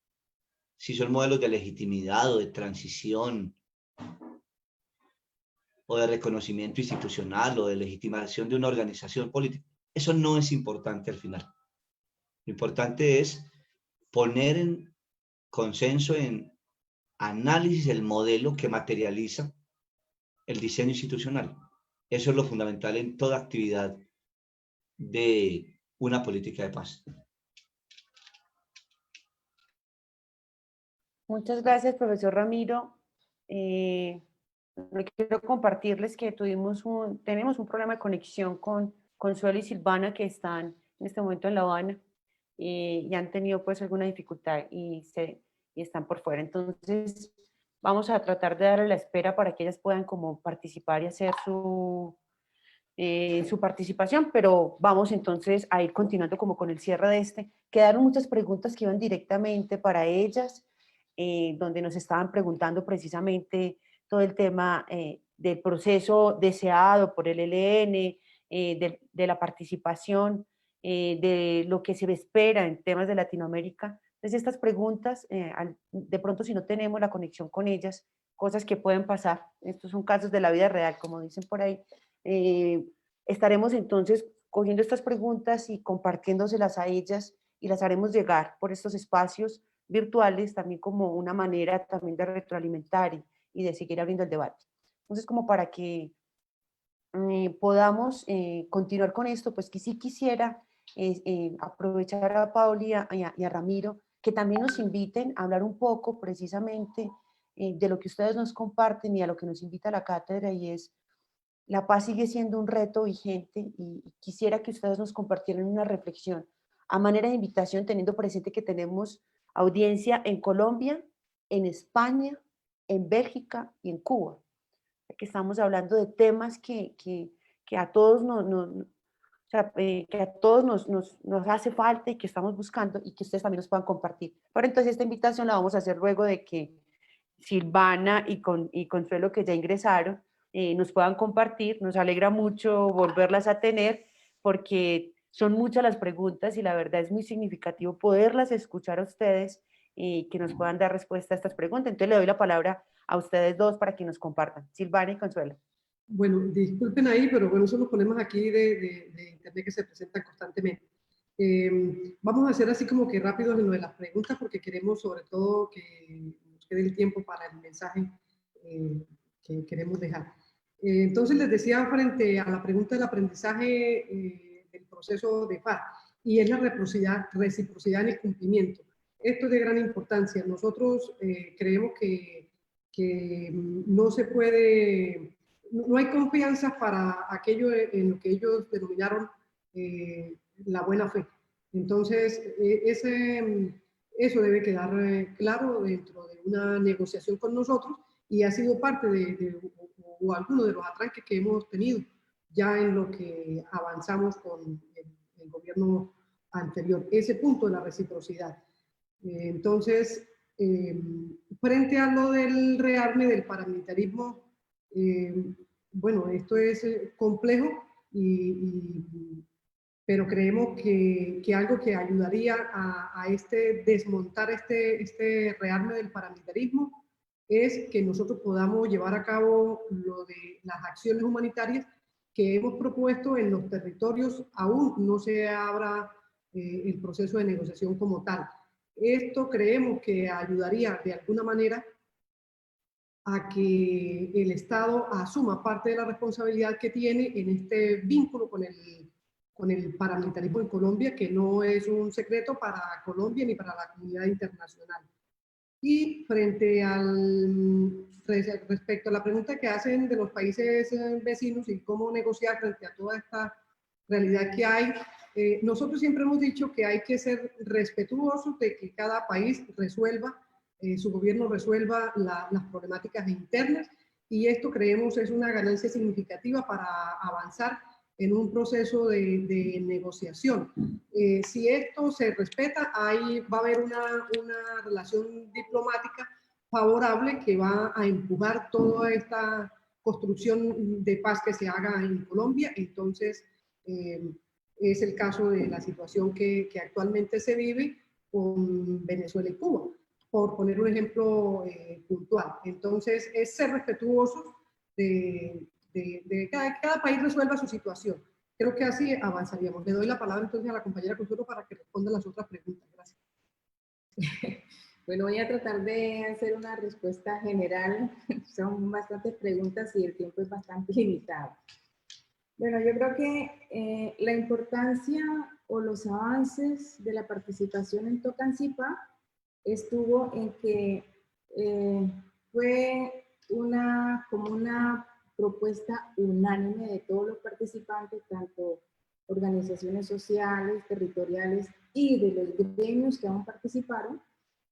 Si son modelos de legitimidad o de transición o de reconocimiento institucional o de legitimación de una organización política, eso no es importante al final. Lo importante es poner en consenso, en análisis, el modelo que materializa el diseño institucional. Eso es lo fundamental en toda actividad de una política de paz. Muchas gracias, profesor Ramiro. Quiero compartirles que tenemos un problema de conexión con Consuelo y Silvana, que están en este momento en La Habana y han tenido pues alguna dificultad y están por fuera. Entonces vamos a tratar de darle la espera para que ellas puedan como participar y hacer su participación, pero vamos entonces a ir continuando como con el cierre de este. Quedaron muchas preguntas que iban directamente para ellas, donde nos estaban preguntando precisamente todo el tema del proceso deseado por el ELN, de la participación, de lo que se espera en temas de Latinoamérica Entonces, estas preguntas, de pronto si no tenemos la conexión con ellas, cosas que pueden pasar, estos son casos de la vida real, como dicen por ahí, estaremos entonces cogiendo estas preguntas y compartiéndoselas a ellas y las haremos llegar por estos espacios virtuales también como una manera también de retroalimentar y de seguir abriendo el debate. Entonces, como para que podamos continuar con esto, pues que sí quisiera aprovechar a Pauli y a Ramiro, que también nos inviten a hablar un poco precisamente de lo que ustedes nos comparten y a lo que nos invita la cátedra, y es, la paz sigue siendo un reto vigente y quisiera que ustedes nos compartieran una reflexión a manera de invitación, teniendo presente que tenemos audiencia en Colombia, en España, en Bélgica y en Cuba, que estamos hablando de temas que a todos o sea, que a todos nos hace falta y que estamos buscando y que ustedes también nos puedan compartir. Pero entonces esta invitación la vamos a hacer luego de que Silvana y Consuelo, que ya ingresaron, nos puedan compartir. Nos alegra mucho volverlas a tener porque son muchas las preguntas y la verdad es muy significativo poderlas escuchar a ustedes y que nos puedan dar respuesta a estas preguntas. Entonces le doy la palabra a ustedes dos para que nos compartan. Silvana y Consuelo. Bueno, disculpen ahí, pero bueno, eso lo ponemos aquí de internet que se presentan constantemente. Vamos a hacer así como que rápidos en lo de las preguntas porque queremos sobre todo que nos quede el tiempo para el mensaje que queremos dejar. Entonces les decía frente a la pregunta del aprendizaje del proceso de paz, y es la reciprocidad en el cumplimiento. Esto es de gran importancia. Nosotros creemos que no se puede, no hay confianza para aquello en lo que ellos denominaron la buena fe. Entonces, eso debe quedar claro dentro de una negociación con nosotros y ha sido parte o alguno de los atranques que hemos tenido ya en lo que avanzamos con el gobierno anterior. Ese punto de la reciprocidad. Entonces, frente a lo del rearme del paramilitarismo, bueno, esto es complejo, pero creemos que algo que ayudaría a desmontar este rearme del paramilitarismo es que nosotros podamos llevar a cabo lo de las acciones humanitarias que hemos propuesto en los territorios. Aún no se abra el proceso de negociación como tal. Esto creemos que ayudaría de alguna manera a que el Estado asuma parte de la responsabilidad que tiene en este vínculo con el paramilitarismo en Colombia, que no es un secreto para Colombia ni para la comunidad internacional. Y respecto a la pregunta que hacen de los países vecinos y cómo negociar frente a toda esta realidad que hay, nosotros siempre hemos dicho que hay que ser respetuosos de que cada país resuelva, su gobierno resuelva las problemáticas internas, y esto creemos es una ganancia significativa para avanzar en un proceso de negociación. Si esto se respeta, ahí va a haber una relación diplomática favorable que va a empujar toda esta construcción de paz que se haga en Colombia. Entonces, es el caso de la situación que actualmente se vive con Venezuela y Cuba, por poner un ejemplo puntual. Entonces, es ser respetuosos de cada país resuelva su situación. Creo que así avanzaríamos. Le doy la palabra entonces a la compañera Consuelo para que responda las otras preguntas. Gracias. Bueno, voy a tratar de hacer una respuesta general. Son bastantes preguntas y el tiempo es bastante limitado. Bueno, yo creo que la importancia o los avances de la participación en Tocancipá estuvo en que fue como una propuesta unánime de todos los participantes, tanto organizaciones sociales, territoriales y de los gremios que aún participaron,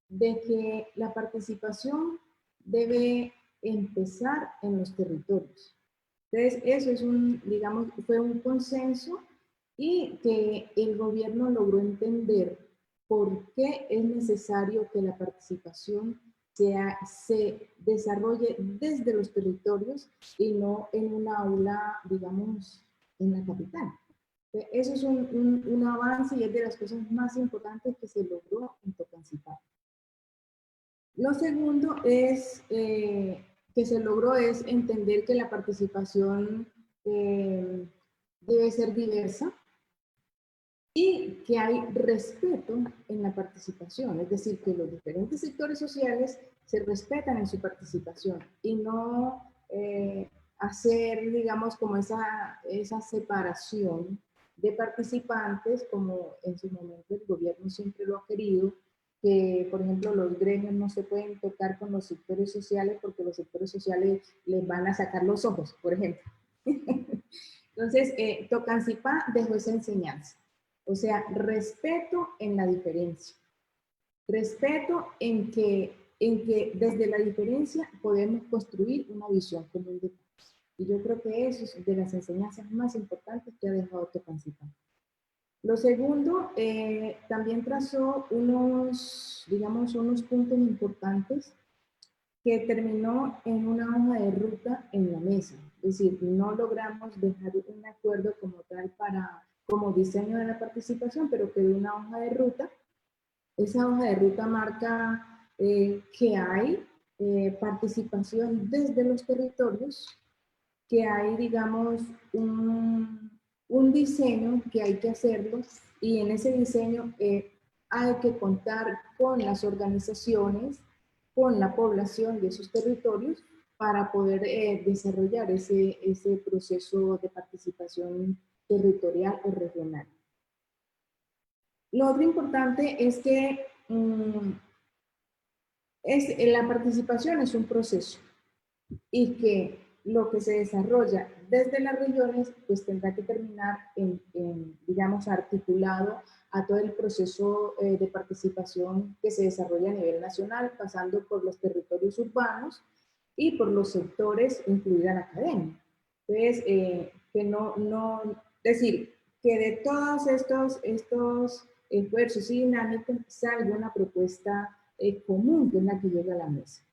de que la participación debe empezar en los territorios. Entonces, eso es fue un consenso, y que el gobierno logró entender por qué es necesario que la participación se desarrolle desde los territorios y no en una aula, digamos, en la capital. Eso es un avance avance y es de las cosas más importantes que se logró en Tocancipá. Lo segundo es, que se logró es entender que la participación debe ser diversa y que hay respeto en la participación, es decir, que los diferentes sectores sociales se respetan en su participación y no hacer, digamos, como esa separación de participantes, como en su momento el gobierno siempre lo ha querido, que, por ejemplo, los gremios no se pueden tocar con los sectores sociales porque los sectores sociales les van a sacar los ojos, por ejemplo. Entonces, Tocancipá dejó esa enseñanza. O sea, respeto en la diferencia. Respeto en que desde la diferencia podemos construir una visión común de paz. Y yo creo que eso es de las enseñanzas más importantes que ha dejado Tocancipá. Lo segundo, también trazó unos, digamos, unos puntos importantes que terminó en una hoja de ruta en la mesa. Es decir, no logramos dejar un acuerdo como tal como diseño de la participación, pero quedó una hoja de ruta. Esa hoja de ruta marca que hay participación desde los territorios, que hay, digamos, un diseño que hay que hacerlo y en ese diseño hay que contar con las organizaciones, con la población de esos territorios para poder desarrollar ese proceso de participación territorial o regional. Lo otro importante es que la participación es un proceso y que lo que se desarrolla desde las regiones pues tendrá que terminar digamos, articulado a todo el proceso de participación que se desarrolla a nivel nacional, pasando por los territorios urbanos y por los sectores, incluida la academia. Entonces, que decir, que de todos estos esfuerzos y dinámicas salga una propuesta común que es la que llega a la mesa.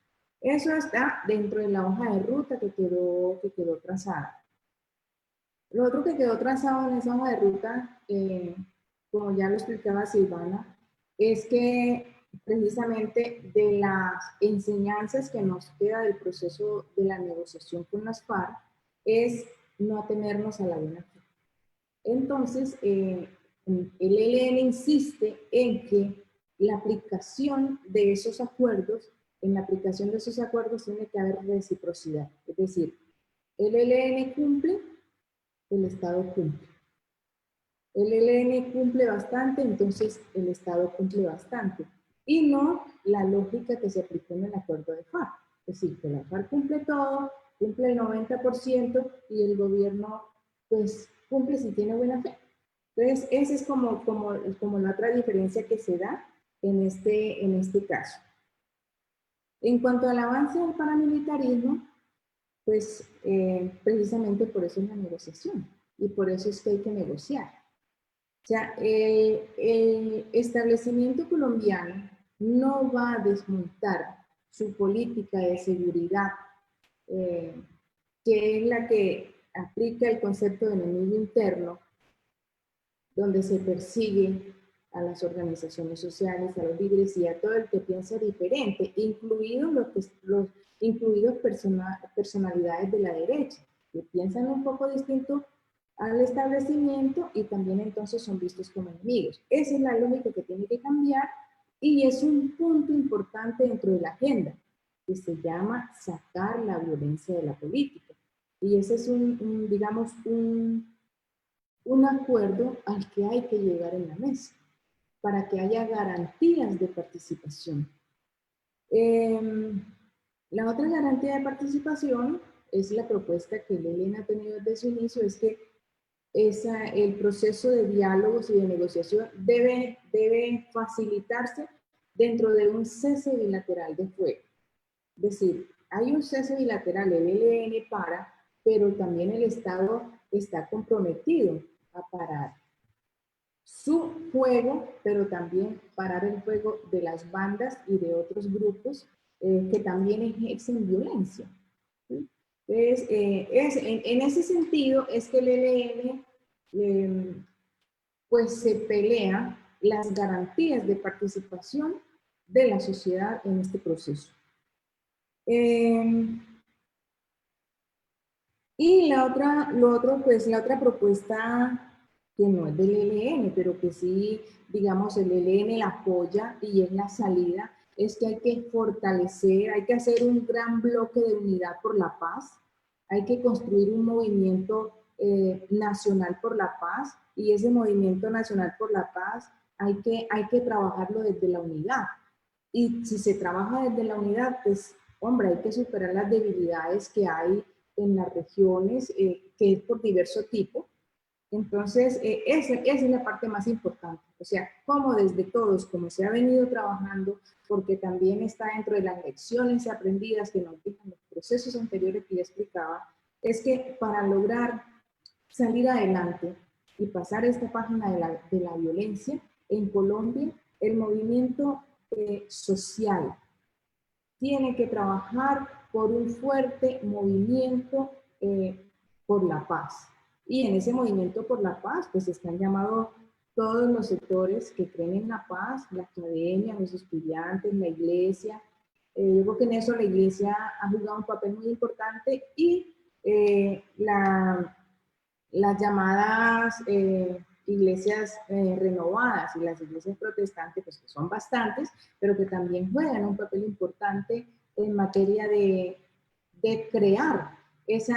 Eso está dentro de la hoja de ruta que quedó trazada. Lo otro que quedó trazado en esa hoja de ruta, como ya lo explicaba Silvana, es que precisamente de las enseñanzas que nos queda del proceso de la negociación con las FARC es no atenernos a la buena fe. Entonces, el ELN insiste en que la aplicación de esos acuerdos, tiene que haber reciprocidad. Es decir, el ELN cumple, el Estado cumple. El ELN cumple bastante, entonces el Estado cumple bastante. Y no la lógica que se aplicó en el acuerdo de FARC. Es decir, que la FARC cumple todo, cumple el 90% y el gobierno pues cumple si tiene buena fe. Entonces, esa es como la otra diferencia que se da en este caso. En cuanto al avance del paramilitarismo, pues precisamente por eso es la negociación y por eso es que hay que negociar. O sea, el establecimiento colombiano no va a desmontar su política de seguridad, que es la que aplica el concepto de enemigo interno, donde se persigue a las organizaciones sociales, a los líderes y a todo el que piensa diferente, incluidos personalidades de la derecha, que piensan un poco distinto al establecimiento y también entonces son vistos como enemigos. Esa es la lógica que tiene que cambiar y es un punto importante dentro de la agenda, que se llama sacar la violencia de la política. Y ese es digamos, un acuerdo al que hay que llegar en la mesa para que haya garantías de participación. La otra garantía de participación es la propuesta que el ELN ha tenido desde su inicio, es que el proceso de diálogos y de negociación debe facilitarse dentro de un cese bilateral de fuego. Es decir, hay un cese bilateral, el ELN pero también el Estado está comprometido a parar su fuego, pero también parar el fuego de las bandas y de otros grupos que también ejercen violencia. ¿Sí? Entonces, en ese sentido es que el ELN pues se pelea las garantías de participación de la sociedad en este proceso. Y la otra propuesta que no es del ELN, pero que sí, digamos, el ELN la apoya y es la salida, es que hay que fortalecer, hay que hacer un gran bloque de unidad por la paz, hay que construir un movimiento nacional por la paz, y ese movimiento nacional por la paz hay que trabajarlo desde la unidad. Y si se trabaja desde la unidad, pues, hombre, hay que superar las debilidades que hay en las regiones, que es por diverso tipo. Entonces, esa es la parte más importante. O sea, como desde todos, como se ha venido trabajando, porque también está dentro de las lecciones aprendidas que nos dejan los procesos anteriores que ya explicaba, es que para lograr salir adelante y pasar esta página de la violencia en Colombia, el movimiento social tiene que trabajar por un fuerte movimiento por la paz. Y en ese movimiento por la paz, pues están llamados todos los sectores que creen en la paz, la academia, los estudiantes, la iglesia. Yo creo que en eso la iglesia ha jugado un papel muy importante, y las llamadas iglesias renovadas y las iglesias protestantes, pues que son bastantes, pero que también juegan un papel importante en materia de crear esa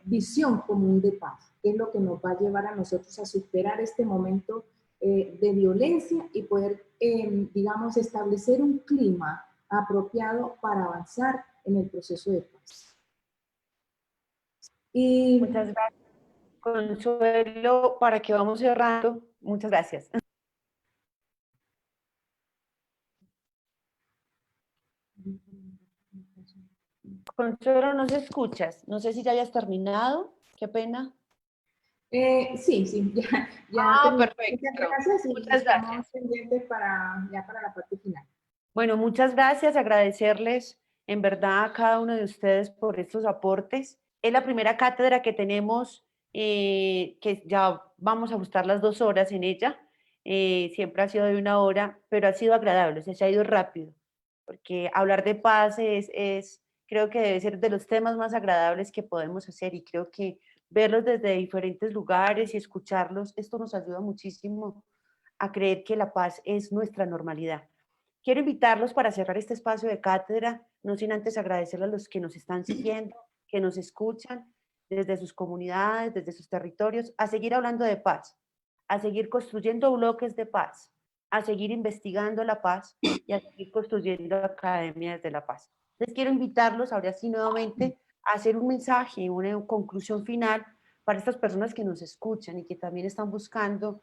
visión común de paz, que es lo que nos va a llevar a nosotros a superar este momento de violencia y poder, digamos, establecer un clima apropiado para avanzar en el proceso de paz. Y Muchas gracias, Consuelo. Para que vamos cerrando, muchas gracias. Consuelo, no se escuchas. No sé si ya hayas terminado. Qué pena. sí, ya terminé. Perfecto. Muchas gracias, y Muchas estamos gracias. pendientes para la parte final. Bueno, muchas gracias. Agradecerles en verdad a cada uno de ustedes por estos aportes. Es la primera cátedra que tenemos, que ya vamos a ajustar las 2 horas en ella. Siempre ha sido de 1 hora, pero ha sido agradable, o sea, se ha ido rápido, porque hablar de paz creo que debe ser de los temas más agradables que podemos hacer, y creo que verlos desde diferentes lugares y escucharlos, esto nos ayuda muchísimo a creer que la paz es nuestra normalidad. Quiero invitarlos para cerrar este espacio de cátedra, no sin antes agradecerle a los que nos están siguiendo, que nos escuchan desde sus comunidades, desde sus territorios, a seguir hablando de paz, a seguir construyendo bloques de paz, a seguir investigando la paz y a seguir construyendo academias de la paz. Les quiero invitarlos ahora sí nuevamente a hacer un mensaje, una conclusión final para estas personas que nos escuchan y que también están buscando,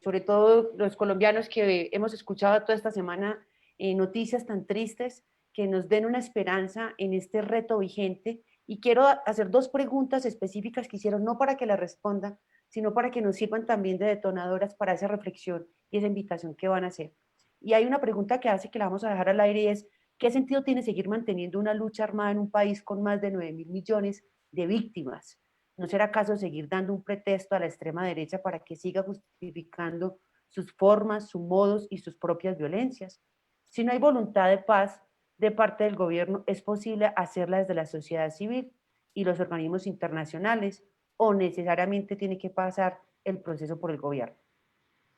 sobre todo los colombianos que hemos escuchado toda esta semana noticias tan tristes, que nos den una esperanza en este reto vigente. Y quiero hacer 2 preguntas específicas que hicieron, no para que las respondan, sino para que nos sirvan también de detonadoras para esa reflexión y esa invitación que van a hacer. Y hay una pregunta que hace que la vamos a dejar al aire, y es: ¿qué sentido tiene seguir manteniendo una lucha armada en un país con más de 9.000 millones de víctimas? ¿No será acaso seguir dando un pretexto a la extrema derecha para que siga justificando sus formas, sus modos y sus propias violencias? Si no hay voluntad de paz de parte del gobierno, ¿es posible hacerla desde la sociedad civil y los organismos internacionales, o necesariamente tiene que pasar el proceso por el gobierno?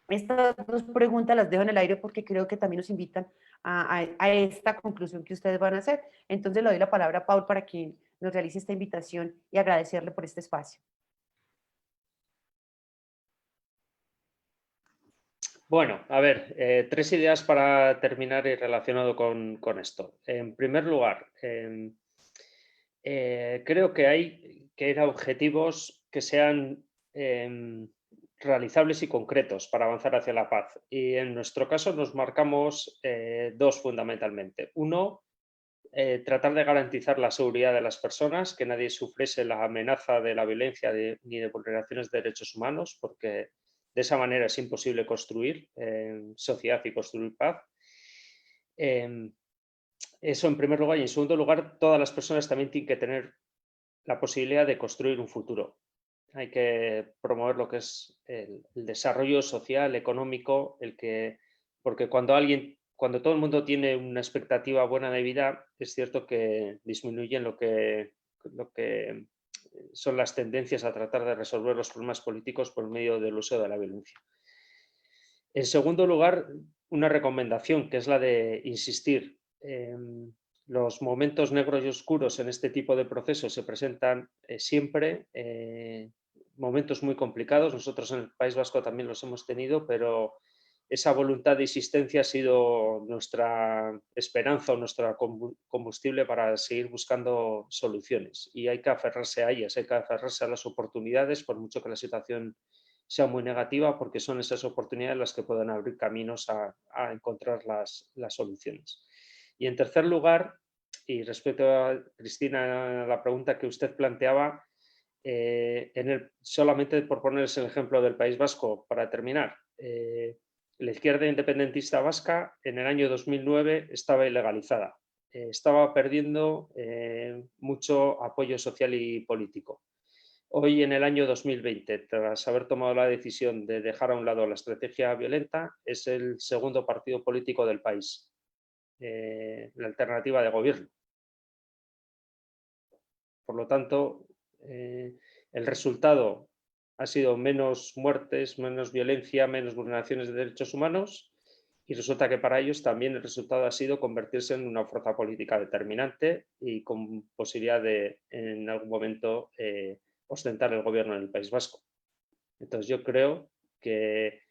Estas 2 preguntas las dejo en el aire porque creo que también nos invitan a esta conclusión que ustedes van a hacer. Entonces le doy la palabra a Paul para que nos realice esta invitación y agradecerle por este espacio. Bueno, a ver, 3 ideas para terminar y relacionado con esto. En primer lugar, creo que hay que ir a objetivos que sean realizables y concretos para avanzar hacia la paz. Y en nuestro caso nos marcamos 2 fundamentalmente. Uno, tratar de garantizar la seguridad de las personas, que nadie sufriese la amenaza de la violencia ni de vulneraciones de derechos humanos, porque de esa manera es imposible construir sociedad y construir paz. Eso en primer lugar. Y en segundo lugar, todas las personas también tienen que tener la posibilidad de construir un futuro. hay que promover lo que es el desarrollo social, económico, porque cuando todo el mundo tiene una expectativa buena de vida, es cierto que disminuyen lo que son las tendencias a tratar de resolver los problemas políticos por medio del uso de la violencia. En segundo lugar, una recomendación, que es la de insistir. Los momentos negros y oscuros en este tipo de procesos se presentan siempre, momentos muy complicados. Nosotros en el País Vasco también los hemos tenido, pero esa voluntad de insistencia ha sido nuestra esperanza o nuestro combustible para seguir buscando soluciones. Y hay que aferrarse a ellas, hay que aferrarse a las oportunidades, por mucho que la situación sea muy negativa, porque son esas oportunidades las que pueden abrir caminos a encontrar las soluciones. Y en tercer lugar, y respecto a Cristina, la pregunta que usted planteaba, solamente por ponerles el ejemplo del País Vasco, para terminar, la izquierda independentista vasca en el año 2009 estaba ilegalizada, estaba perdiendo mucho apoyo social y político. Hoy, en el año 2020, tras haber tomado la decisión de dejar a un lado la estrategia violenta, es el segundo partido político del país, la alternativa de gobierno. Por lo tanto, el resultado ha sido menos muertes, menos violencia, menos vulneraciones de derechos humanos, y resulta que para ellos también el resultado ha sido convertirse en una fuerza política determinante y con posibilidad de, en algún momento, ostentar el gobierno en el País Vasco. Entonces yo creo que,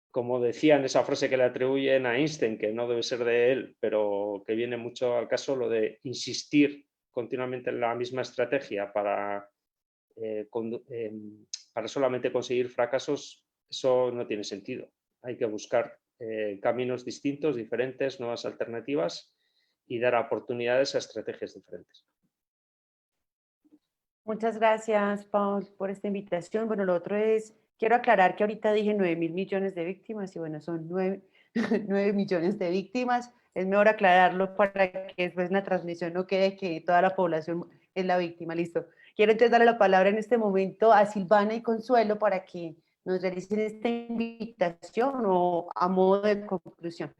como decía en esa frase que le atribuyen a Einstein, que no debe ser de él, pero que viene mucho al caso, lo de insistir continuamente en la misma estrategia para solamente conseguir fracasos, eso no tiene sentido. Hay que buscar caminos distintos, diferentes, nuevas alternativas y dar oportunidades a estrategias diferentes. Muchas gracias, Paul, por esta invitación. Bueno, lo otro es, quiero aclarar que ahorita dije 9.000 millones de víctimas y bueno, son 9 millones de víctimas. Es mejor aclararlo para que después en la transmisión no quede que toda la población es la víctima. Listo. Quiero entonces darle la palabra en este momento a Silvana y Consuelo para que nos realicen esta invitación o a modo de conclusión.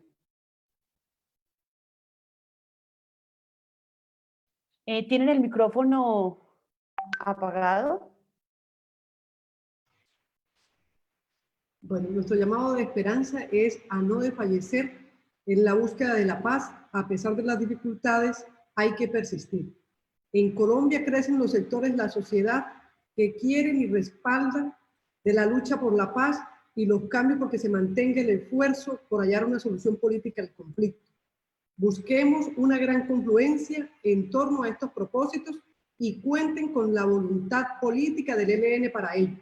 ¿Tienen el micrófono apagado? Bueno, nuestro llamado de esperanza es a no desfallecer en la búsqueda de la paz. A pesar de las dificultades, hay que persistir. En Colombia crecen los sectores de la sociedad que quieren y respaldan de la lucha por la paz y los cambios porque se mantenga el esfuerzo por hallar una solución política al conflicto. Busquemos una gran confluencia en torno a estos propósitos y cuenten con la voluntad política del ELN para ello.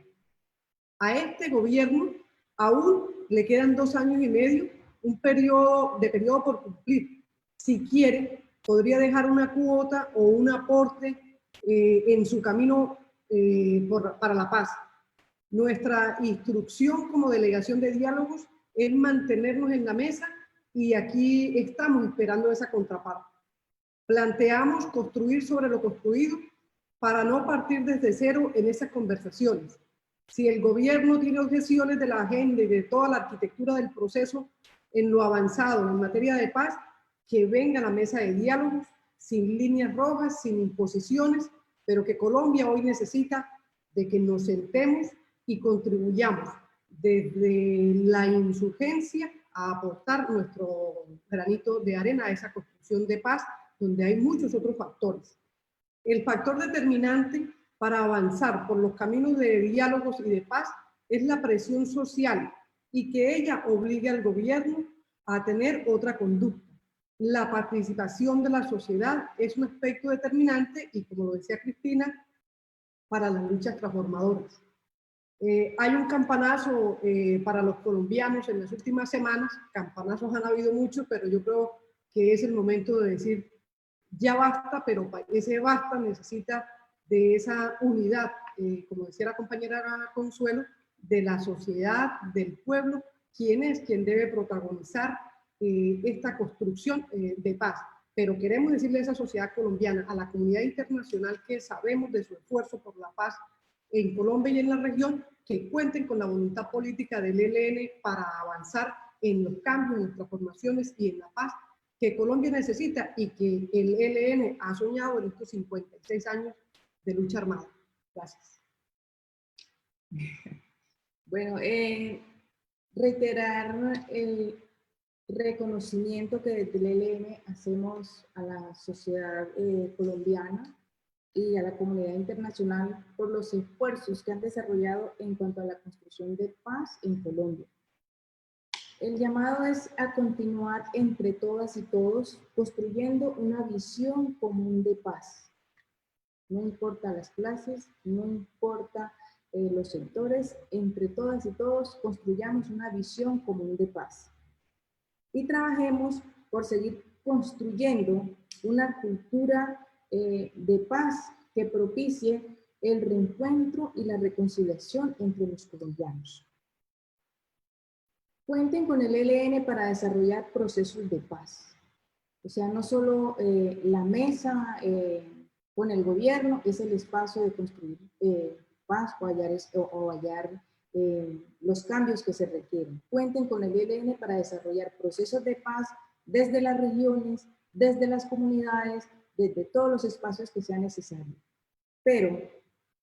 A este gobierno aún le quedan 2 años y medio, un periodo por cumplir. Si quiere, podría dejar una cuota o un aporte en su camino para la paz. Nuestra instrucción como delegación de diálogos es mantenernos en la mesa y aquí estamos esperando esa contraparte. Planteamos construir sobre lo construido para no partir desde cero en esas conversaciones. Si el gobierno tiene objeciones de la agenda y de toda la arquitectura del proceso en lo avanzado en materia de paz, que venga a la mesa de diálogos, sin líneas rojas, sin imposiciones, pero que Colombia hoy necesita de que nos sentemos y contribuyamos desde la insurgencia a aportar nuestro granito de arena a esa construcción de paz, donde hay muchos otros factores. El factor determinante para avanzar por los caminos de diálogos y de paz es la presión social y que ella obligue al gobierno a tener otra conducta. La participación de la sociedad es un aspecto determinante y, como lo decía Cristina, para las luchas transformadoras. Hay un campanazo para los colombianos en las últimas semanas. Campanazos han habido muchos, pero yo creo que es el momento de decir ya basta, pero ese basta necesita de esa unidad, como decía la compañera Consuelo, de la sociedad, del pueblo, quien debe protagonizar esta construcción de paz. Pero queremos decirle a esa sociedad colombiana, a la comunidad internacional que sabemos de su esfuerzo por la paz, en Colombia y en la región, que cuenten con la voluntad política del ELN para avanzar en los cambios, en las transformaciones y en la paz que Colombia necesita y que el ELN ha soñado en estos 56 años de lucha armada. Gracias. Bueno, reiterar el reconocimiento que desde el ELN hacemos a la sociedad colombiana y a la comunidad internacional por los esfuerzos que han desarrollado en cuanto a la construcción de paz en Colombia. El llamado es a continuar entre todas y todos construyendo una visión común de paz. No importa las clases, no importa los sectores, entre todas y todos construyamos una visión común de paz. Y trabajemos por seguir construyendo una cultura de paz que propicie el reencuentro y la reconciliación entre los colombianos. Cuenten con el ELN para desarrollar procesos de paz. O sea, no solo la mesa con el gobierno es el espacio de construir paz o hallar los cambios que se requieren. Cuenten con el ELN para desarrollar procesos de paz desde las regiones, desde las comunidades, desde todos los espacios que sea necesario. Pero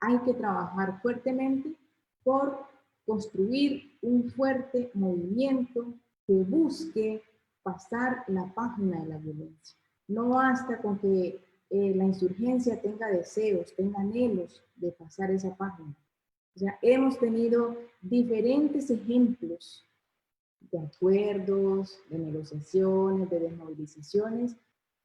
hay que trabajar fuertemente por construir un fuerte movimiento que busque pasar la página de la violencia. No basta con que la insurgencia tenga deseos, tenga anhelos de pasar esa página. O sea, hemos tenido diferentes ejemplos de acuerdos, de negociaciones, de desmovilizaciones,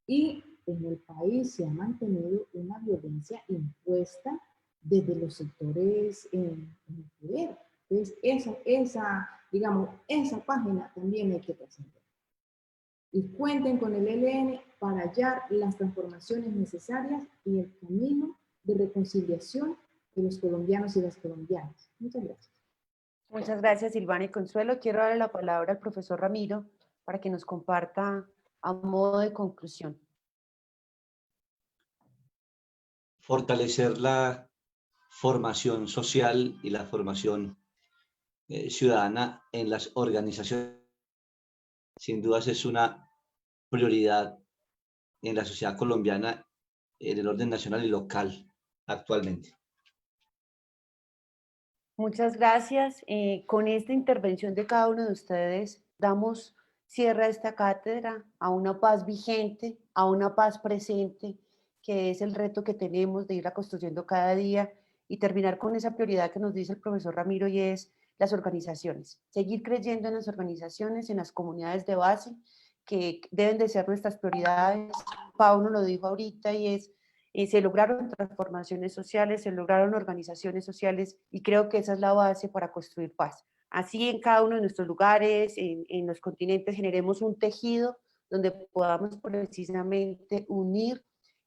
y en el país se ha mantenido una violencia impuesta desde los sectores en el poder. Entonces, esa página también hay que trascender. Y cuenten con el ELN para hallar las transformaciones necesarias y el camino de reconciliación de los colombianos y las colombianas. Muchas gracias. Muchas gracias, Silvana y Consuelo. Quiero darle la palabra al profesor Ramiro para que nos comparta a modo de conclusión. Fortalecer la formación social y la formación ciudadana en las organizaciones, sin dudas es una prioridad en la sociedad colombiana, en el orden nacional y local actualmente. Muchas gracias. Con esta intervención de cada uno de ustedes damos cierre a esta cátedra, a una paz vigente, a una paz presente, que es el reto que tenemos de irla construyendo cada día y terminar con esa prioridad que nos dice el profesor Ramiro, y es las organizaciones. Seguir creyendo en las organizaciones, en las comunidades de base, que deben de ser nuestras prioridades. Paulo lo dijo ahorita, y es se lograron transformaciones sociales, se lograron organizaciones sociales, y creo que esa es la base para construir paz. Así en cada uno de nuestros lugares, en los continentes, generemos un tejido donde podamos precisamente unir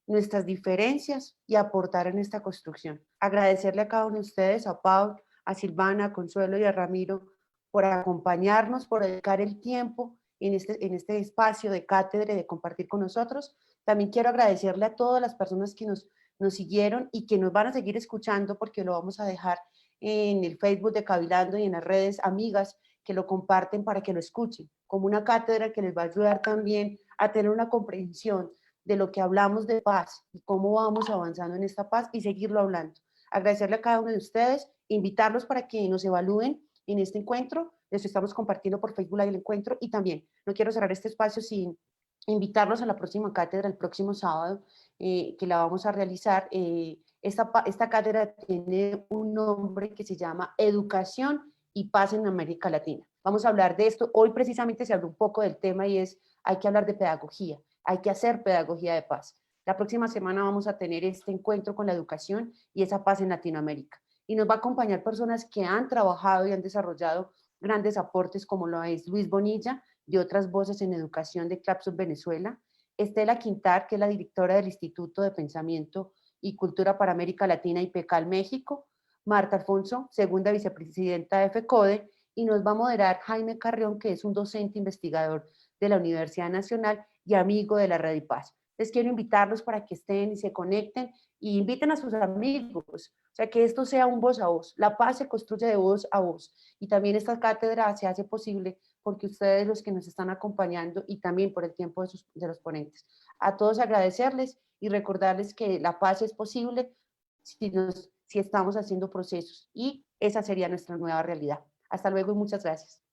nuestras diferencias y aportar en esta construcción. Agradecerle a cada uno de ustedes, a Pau, a Silvana, a Consuelo y a Ramiro, por acompañarnos, por dedicar el tiempo en este espacio de cátedra y de compartir con nosotros. También quiero agradecerle a todas las personas que nos siguieron y que nos van a seguir escuchando, porque lo vamos a dejar en el Facebook de Cabilando y en las redes amigas que lo comparten para que lo escuchen, como una cátedra que les va a ayudar también a tener una comprensión de lo que hablamos de paz y cómo vamos avanzando en esta paz y seguirlo hablando. Agradecerle a cada uno de ustedes, invitarlos para que nos evalúen en este encuentro. Les estamos compartiendo por Facebook Live el encuentro, y también no quiero cerrar este espacio sin invitarlos a la próxima cátedra, el próximo sábado, que la vamos a realizar. Esta cátedra tiene un nombre que se llama Educación y Paz en América Latina. Vamos a hablar de esto. Hoy precisamente se habló un poco del tema, y es, hay que hablar de pedagogía, hay que hacer pedagogía de paz. La próxima semana vamos a tener este encuentro con la educación y esa paz en Latinoamérica. Y nos va a acompañar personas que han trabajado y han desarrollado grandes aportes, como lo es Luis Bonilla, y otras voces en educación de Clapsop Venezuela, Estela Quintar, que es la directora del Instituto de Pensamiento y Cultura para América Latina y PECAL México, Marta Alfonso, segunda vicepresidenta de FECODE, y nos va a moderar Jaime Carrión, que es un docente investigador de la Universidad Nacional y amigo de la Red y Paz. Les quiero invitarlos para que estén y se conecten y inviten a sus amigos, o sea, que esto sea un voz a voz. La paz se construye de voz a voz, y también esta cátedra se hace posible porque ustedes los que nos están acompañando y también por el tiempo de los ponentes. A todos agradecerles y recordarles que la paz es posible si estamos haciendo procesos, y esa sería nuestra nueva realidad. Hasta luego y muchas gracias.